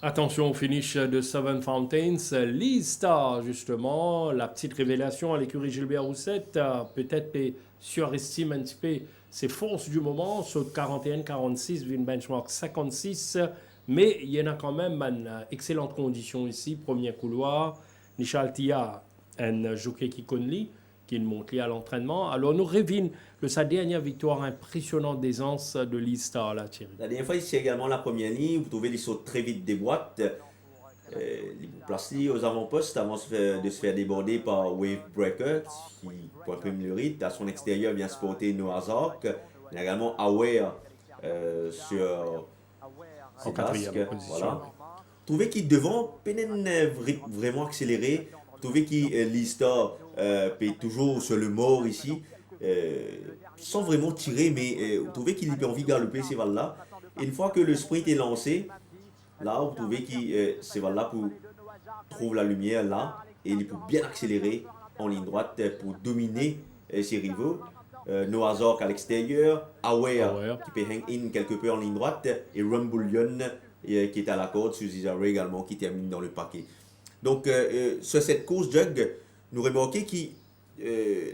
Attention au finish de Seven Fountains. Lee Star, justement, la petite révélation à l'écurie Gilbert Roussette, peut-être surestime un petit peu ses forces du moment, saute 41-46, vu une benchmark 56, mais il y en a quand même une excellente condition ici, premier couloir. Nishal Tia, un jockey qui connaît, qui monte à l'entraînement. Alors nous revenons de sa dernière victoire impressionnante d'aisance de Lee Star, là, Thierry. La dernière fois, ici également la première ligne, vous trouvez, il saute très vite des boîtes. Il place aux avant-postes avant de se faire déborder par Wave Breaker, qui comprime le rythme. À son extérieur vient sporter Noah's Ark. Il y a également Aware sur en quatrième position. Voilà. Vous trouvez qu'il devant, peine vraiment accéléré. Vous trouvez qu'il Lister peut toujours sur le mort ici, sans vraiment tirer, mais vous trouvez qu'il a envie de galoper ces balles-là. Et une fois que le sprint est lancé, là, vous trouvez que c'est là pour trouve la lumière là et il peut bien accélérer en ligne droite pour dominer ses rivaux. Noah Zork à l'extérieur, Aware Aware. qui peut hang in quelque peu en ligne droite et Rumbullion qui est à la corde, Suzy Zare également qui termine dans le paquet. Donc sur cette course Jug, nous remarquons que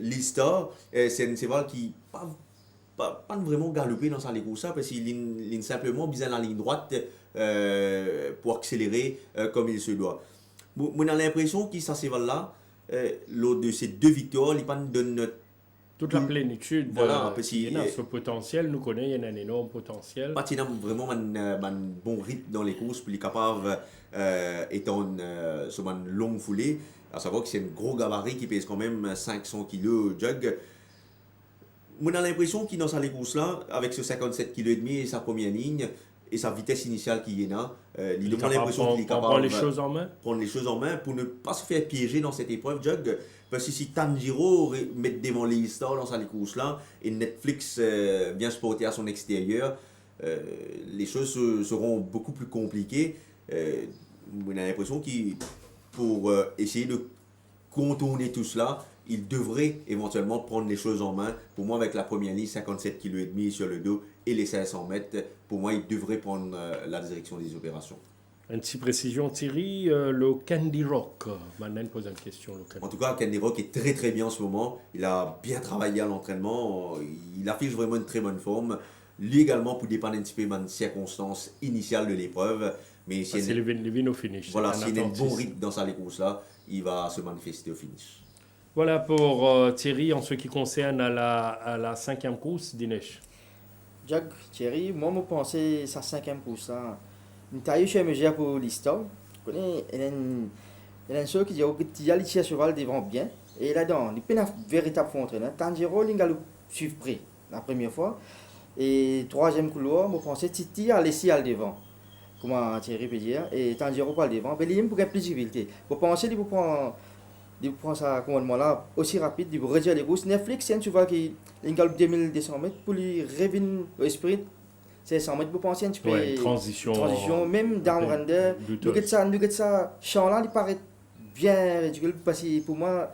l'E-Star, c'est un cheval qui pas vraiment galopé dans sa course parce qu'il ligne simplement bien la ligne droite pour accélérer comme il se doit. On a l'impression que ça cheval là, lors de ces deux victoires, il pas donne toute la plénitude voilà, parce il y en a qu'il ce potentiel, nous connaissons, il y en a un énorme potentiel. il a vraiment un bon rythme dans les courses, puis il est capable, étant sur une longue foulée, à savoir que c'est un gros gabarit qui pèse quand même 500 kg Jug. On a l'impression qu'il dans sa course là, avec ce 57 kg et demi et sa première ligne, et sa vitesse initiale qui est là, il a l'impression qu'il est capable prendre les choses en main. Prendre les choses en main pour ne pas se faire piéger dans cette épreuve Jug. Parce que si Tanjiro met devant les stars dans sa course là et Netflix vient se porter à son extérieur, les choses seront beaucoup plus compliquées. On a l'impression qu'il pour essayer de contourner tout cela, il devrait éventuellement prendre les choses en main. Pour moi, avec la première ligne, 57 kg et demi sur le dos et les 500 mètres, pour moi, il devrait prendre la direction des opérations. Une petite précision, Thierry, le Candy Rock. Maintenant, pose une question. En tout cas, Candy Rock est très très bien en ce moment. Il a bien travaillé à l'entraînement. Il affiche vraiment une très bonne forme. Lui également, pour dépendre un petit peu des circonstances initiales de l'épreuve. Mais si c'est le vin au finish. Voilà, s'il a un bon rythme dans sa course là, il va se manifester au finish. Voilà pour Thierry en ce qui concerne à la cinquième course, Dinesh. Jug, Thierry, moi, je pensais sa cinquième course là. Une taille chez mesure pour l'histoire. Tu connais, elle a une chose qui dit qu'il y a les cheval devant bien. Et là-dedans, il y a un véritable fond entraîneur. Tanjiro, il a le suivre près la première fois. Et troisième couloir, je pensais que Titi a laissé à devant. Comment Thierry peut dire. Et Tanjiro pas devant. Mais il y a plus de difficulté. Je pensais qu'il prend ça commandement là aussi rapide, il réduire les courses. Netflix, c'est un cheval qui a 2200 mètres pour lui revenir au sprint. C'est 100 mètres pour penser un petit peu. Ouais, transition. Même down-render. Nous avons ça, champ là, il paraît bien ridicule parce que pour moi,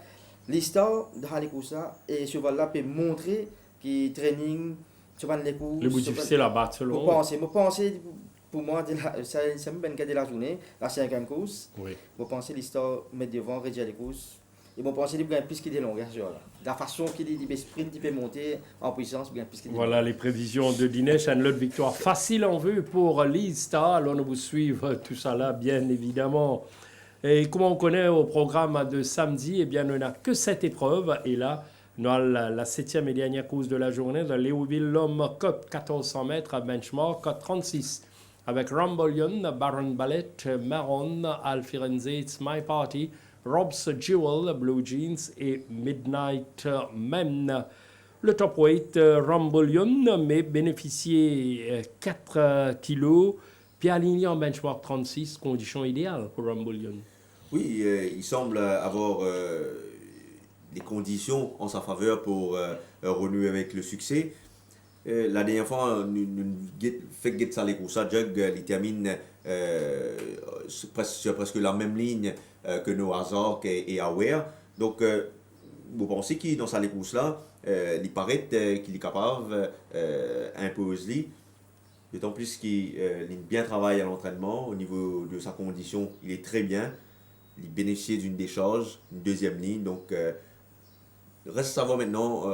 l'histoire dans les courses là, et ce cheval là peut montrer que training, cheval les courses. Le bout difficile à battre selon. Je pense, pour moi, c'est même bien de la journée, la cinquième course. Oui. Je pense que l'histoire mettre devant, réduire les courses. Et je pense qu'il y a plus qu'il y a des longueurs. La façon qu'il peut sprint, il peut monter en puissance, bien plus qu'il y a voilà les prévisions de Dinesh. Une autre victoire facile en vue pour l'E-Star. Alors nous vous suivre tout ça là, bien évidemment. Et comme on connaît au programme de samedi, eh bien, on n'a que cette épreuve. Et là, nous avons la septième et dernière course de la journée de Leoville Lom Cup, 1400 mètres à benchmark 36. Avec Rumbullion, Baron Ballet, Maron, Alfirenze, It's My Party, Rob's Jewel, Blue Jeans et Midnight Men. Le top weight, Rumbullion, mais bénéficié 4 kilos, puis aligné en benchmark 36, condition idéale pour Rumbullion. Oui, il semble avoir des conditions en sa faveur pour renouer avec le succès. La dernière fois, nous fait que ça les courses à Jug, il termine sur presque la même ligne que Noah Zork et Aware. Donc, vous pensez qu'il dans sa course là, il paraît qu'il est capable imposer. D'autant plus qu'il bien travaille à l'entraînement au niveau de sa condition, il est très bien. Il bénéficie d'une décharge, une deuxième ligne. Donc, reste à savoir maintenant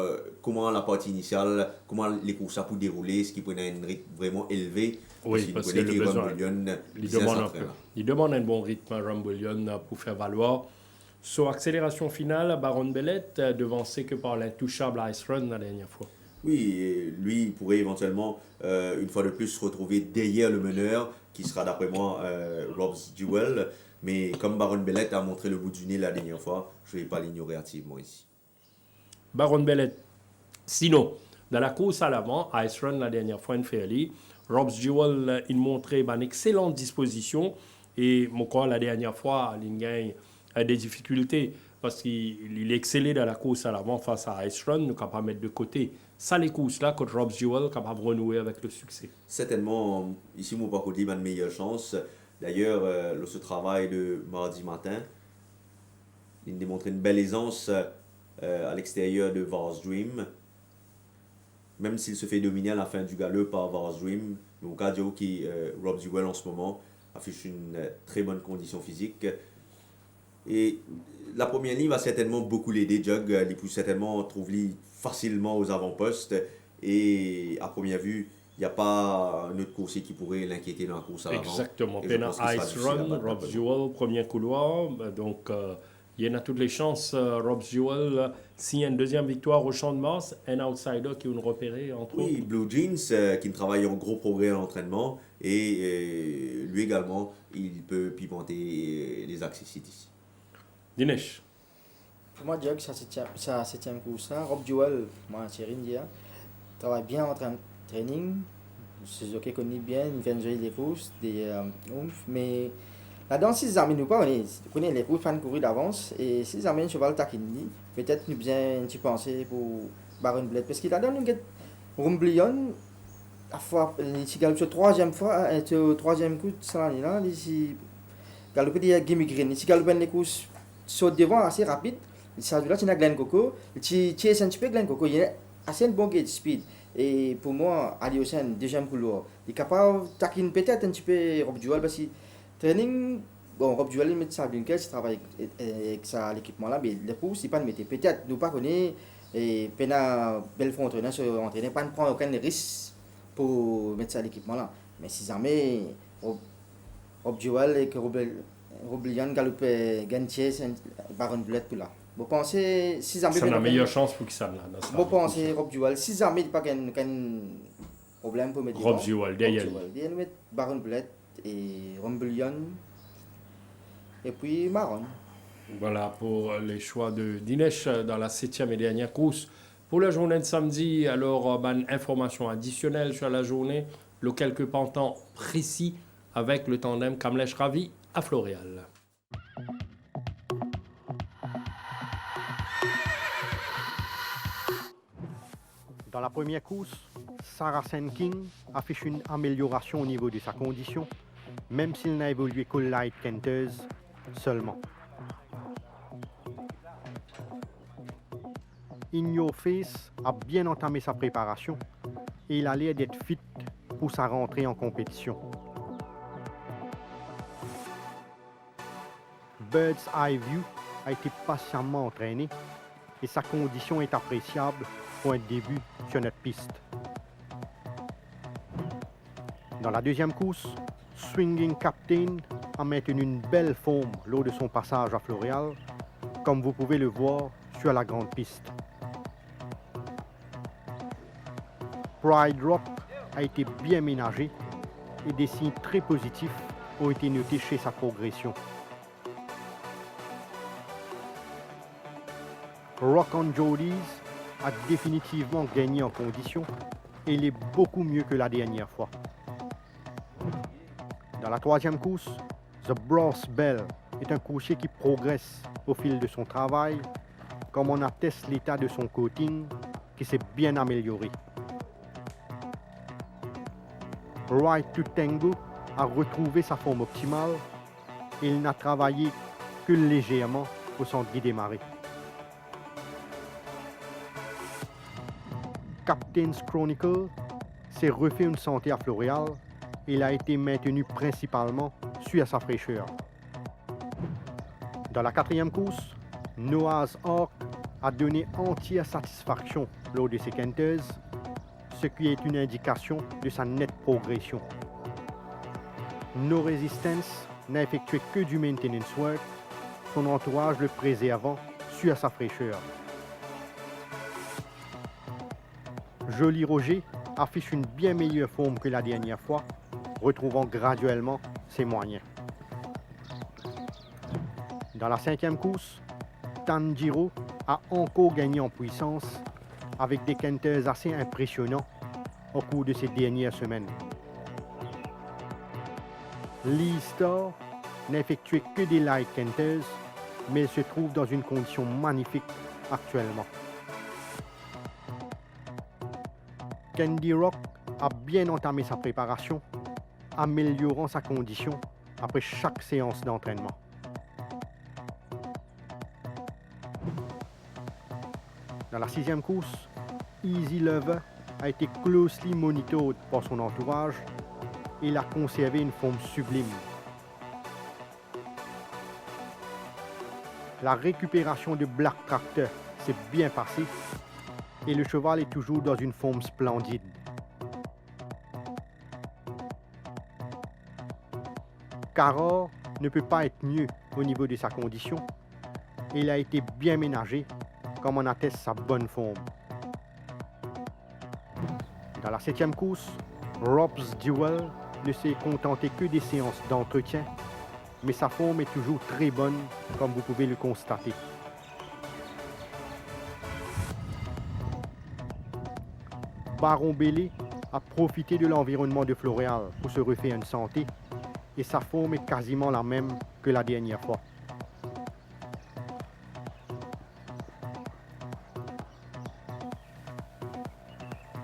comment la partie initiale, comment les courses ça peut dérouler, ce qui peut un rythme vraiment élevé. Oui, parce que le besoin, il demande un bon rythme à Rumbullion pour faire valoir. Son accélération finale, Baron Bellet, devancé que par l'intouchable Ice Run la dernière fois. Oui, lui, il pourrait éventuellement, une fois de plus, se retrouver derrière le meneur, qui sera d'après moi Rob's Jewel. Mais comme Baron Bellet a montré le bout du nez la dernière fois, je ne vais pas l'ignorer activement ici. Baron Bellet. Sinon, dans la course à l'avant, Ice Run la dernière fois, une fairly. Rob's Jewel, il montrait une excellente disposition. Et mon corps, la dernière fois, il gagne des difficultés parce qu'il excellait dans la course à l'avant face à Ice Run, nous capable de mettre de côté. Ça, les courses-là, contre Rob's Jewel, capable de renouer avec le succès. Certainement, ici, mon parcours dit une meilleure chance. D'ailleurs, lors ce travail de mardi matin, il démontrait une belle aisance à l'extérieur de Vars Dream. Même s'il se fait dominer à la fin du galop par Vars Dream, mon cardio qui Rob Duell en ce moment affiche une très bonne condition physique. Et la première ligne va certainement beaucoup l'aider. Jug, il peut certainement trouver facilement aux avant-postes. Et à première vue, il n'y a pas un autre coursier qui pourrait l'inquiéter dans la course à l'avant. Exactement. Et je Pena pense qu'il sera Ice difficile à Run, battre, Rob Paul. Jewell, premier couloir. Donc, il y en a toutes les chances. Rob Jewell, s'il y a une deuxième victoire au Champ de Mars, un outsider qui est une repérée, entre Oui, autres. Blue Jeans qui travaille en gros progrès à l'entraînement. Et lui également, il peut pimenter les axes ici. Dinesh. Pour moi, Jug, sa septième course là. Rob Jewell, moi, Thierry Ndia, travaille bien en training. C'est ok, connaît bien, il vient de jouer des courses, des oomph, mais là-dedans, si les amènent ou pas, on connaît les courses, fans courir d'avance, et si les amènent cheval taquini, peut-être nous besoin un petit penser pour Baron Blade, parce qu'il a donné une Rumblion, la fois, il galope sur troisième fois, sur troisième coup de ça là, il galope des Gimme Green, il galope les courses sur devant assez rapide, ça là, c'est Glen Coco, il tire un petit peu Glen Coco, il a assez un bon gate speed. Et pour moi, Ali Hossein, deuxième couloir, il est capable de taquiner peut-être un petit peu Rob Jewell parce que training, bon, Rob Jewell, il met ça bien il travaille avec ça l'équipement là, mais les courses, il pas de mettre. Peut-être, nous pas connaître, et Pena, belle fois entraîneur, sur entraîner, pas de prendre aucun risque pour mettre ça l'équipement là. Mais si jamais Rob Jewell et que Rob Lyon galope Gantier, c'est Baron Bled pour là. Vous pensez, si jamais. C'est la meilleure chance pour qu'il s'en là. Vous pensez Rob Jewell, si jamais il n'y a pas qu'un problème pour mettre. Rob Jewell, derrière lui. Il met Baron Bled et Rumblion et puis Maron. Voilà pour les choix de Dinesh dans la 7e et dernière course. Pour la journée de samedi, alors, information additionnelle sur la journée, le quelques pantans précis avec le tandem Kamlesh Ravi à Floréal. Dans la première course, Sarah King affiche une amélioration au niveau de sa condition, même s'il n'a évolué qu'au Light Kenters seulement. In Your Face a bien entamé sa préparation et il a l'air d'être fit pour sa rentrée en compétition. Bird's Eye View a été patiemment entraîné et sa condition est appréciable pour un début sur notre piste. Dans la deuxième course, Swinging Captain a maintenu une belle forme lors de son passage à Floréal, comme vous pouvez le voir sur la grande piste. Pride Rock a été bien ménagé et des signes très positifs ont été notés chez sa progression. Rock on Jollies a définitivement gagné en condition et il est beaucoup mieux que la dernière fois. Dans la troisième course, The Brass Bell est un coursier qui progresse au fil de son travail, comme on atteste l'état de son coating qui s'est bien amélioré. Right to Tango a retrouvé sa forme optimale et il n'a travaillé que légèrement pour s'en démarrer. Captain's Chronicle s'est refait une santé à Floréal et il a été maintenu principalement sur sa fraîcheur. Dans la quatrième course, Noah's Ark a donné entière satisfaction lors de ses Kenters, ce qui est une indication de sa nette progression. No Resistance n'a effectué que du maintenance work, son entourage le préservant sur sa fraîcheur. Joli Roger affiche une bien meilleure forme que la dernière fois, retrouvant graduellement ses moyens. Dans la cinquième course, Tanjiro a encore gagné en puissance avec des Kenters assez impressionnants au cours de ces dernières semaines. Lee Star n'a effectué que des light Kenters, mais il se trouve dans une condition magnifique actuellement. Candy Rock a bien entamé sa préparation, améliorant sa condition après chaque séance d'entraînement. Dans la 6e course, Easy Lover a été closely monitored par son entourage et il a conservé une forme sublime. La récupération de Black Tractor s'est bien passée et le cheval est toujours dans une forme splendide. Caror ne peut pas être mieux au niveau de sa condition et il a été bien ménagé, comme en atteste sa bonne forme. Dans la 7e course, Rob's Duel ne s'est contenté que des séances d'entretien, mais sa forme est toujours très bonne, comme vous pouvez le constater. Baron Bélé a profité de l'environnement de Floréal pour se refaire une santé et sa forme est quasiment la même que la dernière fois.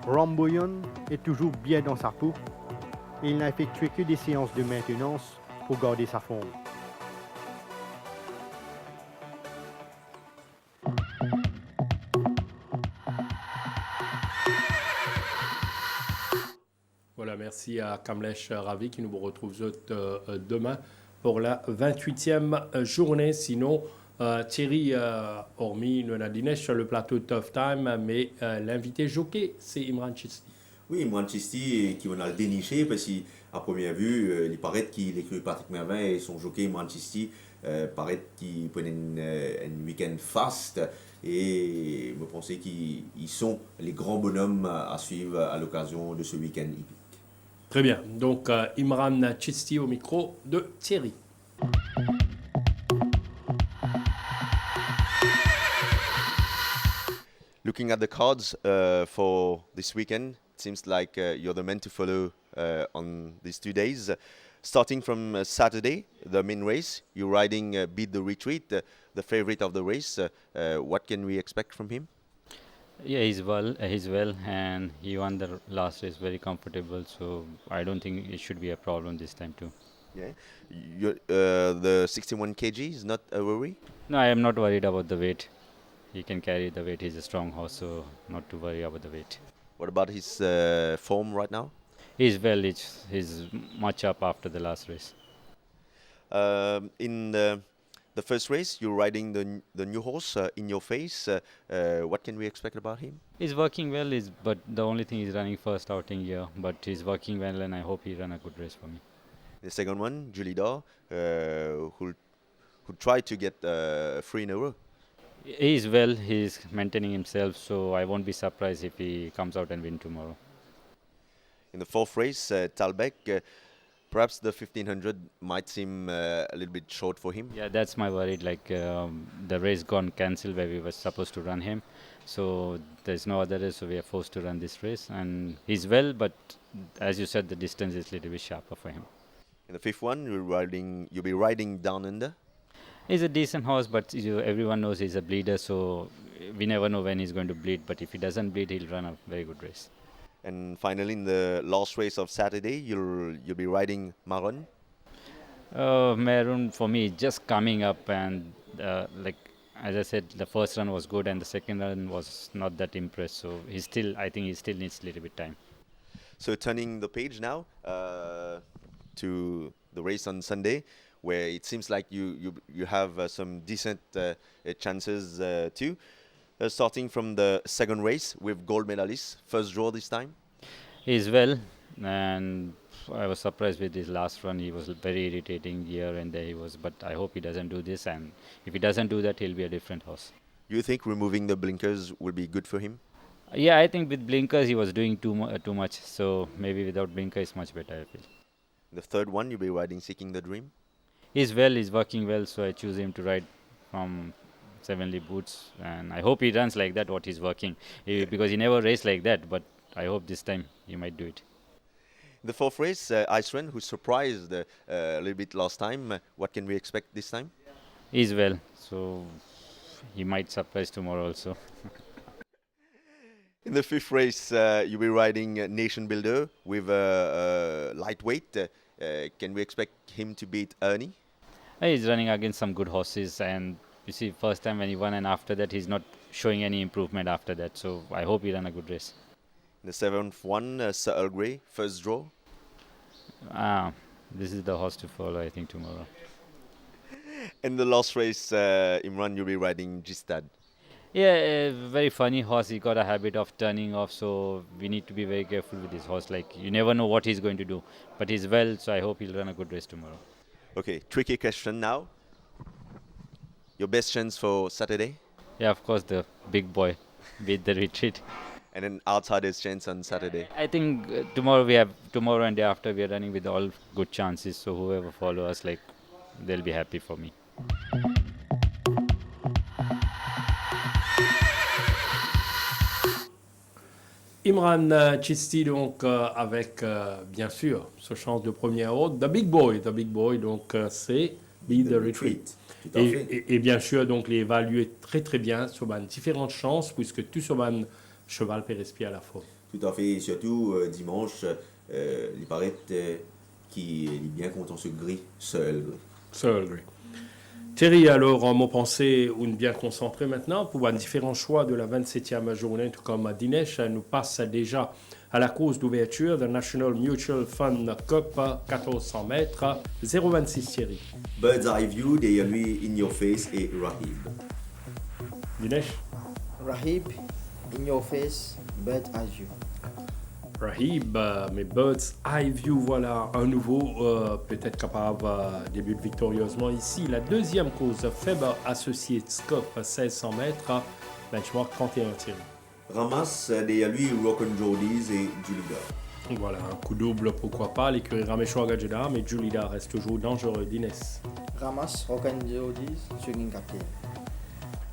Romboyon est toujours bien dans sa peau et il n'a effectué que des séances de maintenance pour garder sa forme. Voilà, merci à Kamlesh Ravi qui nous retrouve demain pour la 28e journée. Sinon, Thierry, hormis le Nadine sur le plateau de Tough Time, mais l'invité jockey, c'est Imran Chisti. Oui, Imran Chisti, qui on a le déniché, parce qu'à première vue, il paraît qu'il écrit Patrick Mervin et son jockey Imran Chisti, paraît qu'il prenait un week-end fast. Et je pensais qu'ils sont les grands bonhommes à suivre à l'occasion de ce week-end hippique. Très bien. Donc, Imran Chisti au micro de Thierry. Looking at the cards for this weekend, it seems like you're the man to follow on these 2 days. Starting from Saturday, the main race, you're riding Beat the Retreat, the favorite of the race. What can we expect from him? Yeah, he's well, and he won the last race very comfortable. So I don't think it should be a problem this time too. Yeah, the 61 kg is not a worry. No, I am not worried about the weight. He can carry the weight. He's a strong horse, so not to worry about the weight. What about his form right now? He's well. He's much up after the last race. In the first race, you're riding the new horse In Your Face. What can we expect about him? He's working well. But the only thing he's running first outing here. But he's working well, and I hope he run a good race for me. The second one, Julie Daw, who tried to get 3 in a row. He's well. He's maintaining himself, so I won't be surprised if he comes out and win tomorrow. In the fourth race, Talbek, perhaps the 1500 might seem a little bit short for him. Yeah, that's my worry. Like the race gone cancelled where we were supposed to run him, so there's no other race, so we are forced to run this race. And he's well, but as you said, the distance is a little bit sharper for him. In the fifth one, you'll be riding Down Under. He's a decent horse, but everyone knows he's a bleeder, so we never know when he's going to bleed. But if he doesn't bleed, he'll run a very good race. And finally, in the last race of Saturday, you'll be riding Maroon. Maroon for me just coming up, and like as I said, the first run was good, and the second run was not that impressed. So I think he still needs a little bit time. So turning the page now to the race on Sunday, where it seems like you have some decent chances too. Starting from the second race with gold medalist, first draw this time. He's well, and I was surprised with his last run. He was very irritating here and there. But I hope he doesn't do this, and if he doesn't do that, he'll be a different horse. You think removing the blinkers will be good for him? Yeah, I think with blinkers he was doing too much. So maybe without blinkers, it's much better, I feel. The third one, you'll be riding Seeking the Dream. He's well. He's working well, so I choose him to ride from Sevenly Boots, and I hope he runs like that. What he's working, because he never raced like that. But I hope this time he might do it. The fourth race, Ice Run, who surprised a little bit last time. What can we expect this time? He's well, so he might surprise tomorrow also. In the fifth race, you'll be riding Nation Builder with lightweight Can we expect him to beat Ernie? He's running against some good horses, and you see, first time when he won, and after that, he's not showing any improvement after that. So I hope he run a good race. The seventh one, Sir Earl Grey, first draw. This is the horse to follow, I think, tomorrow. In the last race, Imran, you'll be riding Gistad. Yeah, a very funny horse. He got a habit of turning off, so we need to be very careful with this horse. Like, you never know what he's going to do. But he's well, so I hope he'll run a good race tomorrow. Okay, tricky question now. Your best chance for Saturday? Yeah, of course, the big boy beat the retreat. And then outsider's chance on Saturday. I think tomorrow and day after we are running with all good chances. So whoever follow us, like, they'll be happy for me. Imran Chisti, donc, avec, bien sûr, ce chance de premier ordre. The Big Boy, donc, c'est Beat the Retreat. Tout à fait. Et bien sûr, donc, les évaluer très très bien sur différentes chances, puisque tout sur cheval peut respirer à la fois. Tout à fait. Et surtout, dimanche, il paraît qu'il est bien content ce gris, seul gris. Seul gris. Thierry, alors, mon pensée, on est bien concentré maintenant pour voir différents choix de la 27e journée, tout comme Dinesh nous passe déjà à la course d'ouverture de National Mutual Fund Cup 1400 mètres, 0,26 Thierry. Bird's Eye View, derrière lui, In Your Face et Rahib. Dinesh? Rahib, In Your Face, Bird Eye View. Rahib, mais Bird's Eye View, voilà, un nouveau, peut-être capable de débuter victorieusement ici. La deuxième course, Faber Associates Cup, 1600 mètres, benchmark 31 Thierry. Ramas, derrière lui, Rock and Joldies et Julida. Voilà, un coup double, pourquoi pas. L'écurie Rameshwar Gajeda, mais Julida reste toujours dangereux. Dines. Ramas, Rokan Jodis, Swinging Captain.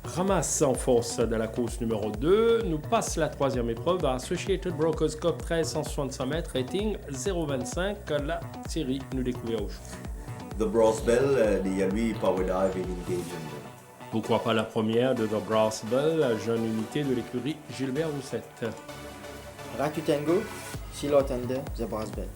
Ramas en force de la course numéro 2. Nous passe la troisième épreuve à Associated Brokers Cup 1365 mètres, rating 0,25. La série nous découvre aujourd'hui. The Brass Bell, derrière lui, Power Dive et Vintage Angel. Pourquoi pas la première de The Brass Bell, jeune unité de l'écurie Gilbert Roussette. Right to Tango, Silo Thunder, The Brass Bell.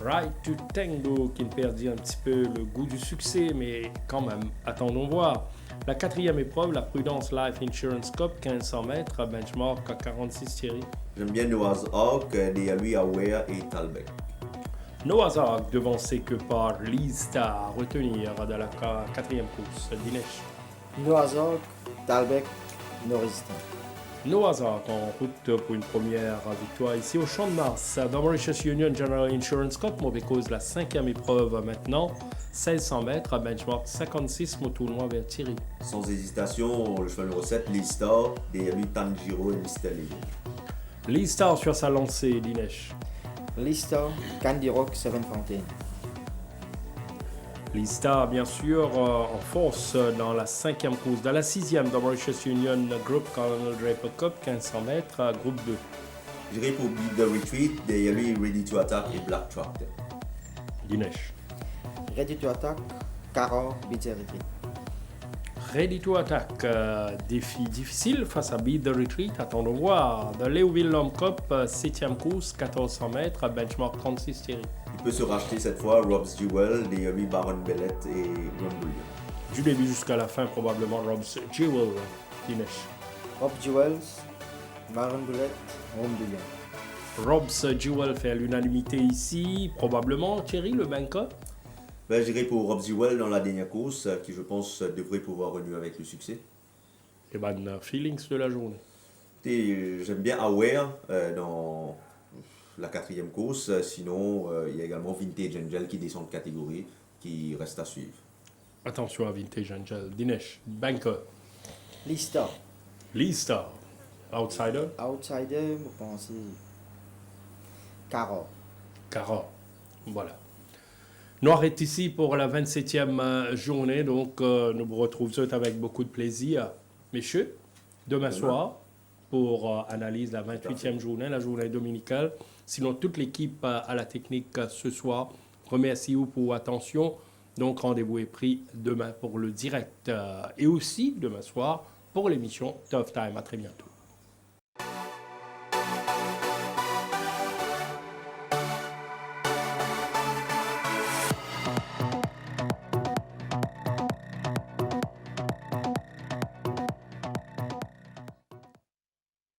Right to Tango qui ne perdit un petit peu le goût du succès, mais quand même, attendons voir. La quatrième épreuve, la Prudence Life Insurance Cup, 1500 mètres, benchmark à 46 Thierry. J'aime bien Noah's Ark, derrière lui, Aware et Talbec. Noah's Ark devancé que par Lee Star à retenir de la quatrième course. Dinesh. Noah's Ark, Talbec, No Resistance. Noah's Ark en route pour une première victoire ici au Champ de Mars. Dans Mauritius Union General Insurance Cup, mauvais cause la cinquième épreuve maintenant. 1600 mètres, benchmark 56, mon tournoi vers Thierry. Sans hésitation, le cheval numéro 7, Lee Star, derrière lui, Tanjiro et Mr. Legend. Lee Star sur sa lancée, Dinesh. Lista, Candy Rock, Seven Fountain. Lee Star, bien sûr, en force dans la cinquième course. Dans la sixième, dans Mauritius Union Group Colonel Draper Cup, 1500 mètres, groupe 2. J'irai pour Beat the Retreat, derrière lui, Ready to Attack et Black Tractor. Dinesh. Ready to Attack, Caror, Beat the Retreat. Ready to Attack, défi difficile face à Beat the Retreat, attendons voir. The Leoville Lom Cup, 7e course, 1400 mètres, benchmark 36 Thierry. Il peut se racheter cette fois, Rob's Jewel, derrière lui, Baron Bellet et Rumble. Du début jusqu'à la fin, probablement Rob's Jewel, Dinesh. Rob Jewels, Baron Bullet, Home Billion. Rob's Jewel fait l'unanimité ici, probablement Thierry, le banker. Ben, j'irai pour Rob's Jewel dans la dernière course, qui je pense devrait pouvoir renouer avec le succès. Et ben, feelings de la journée. Et j'aime bien Aware dans la quatrième course, sinon il y a également Vintage Angel qui descend de catégorie, qui reste à suivre. Attention à Vintage Angel. Dinesh, banker. Lista, Lee Star, outsider. Outsider, vous pensez. Caror. Cara. Voilà. Nous arrêtons ici pour la 27e journée, donc nous vous retrouvons avec beaucoup de plaisir. Messieurs, demain soir, pour analyse la 28e journée, la journée dominicale. Sinon, toute l'équipe à la technique ce soir, remercie-vous pour votre attention. Donc, rendez-vous est pris demain pour le direct et aussi demain soir pour l'émission Tough Time. À très bientôt.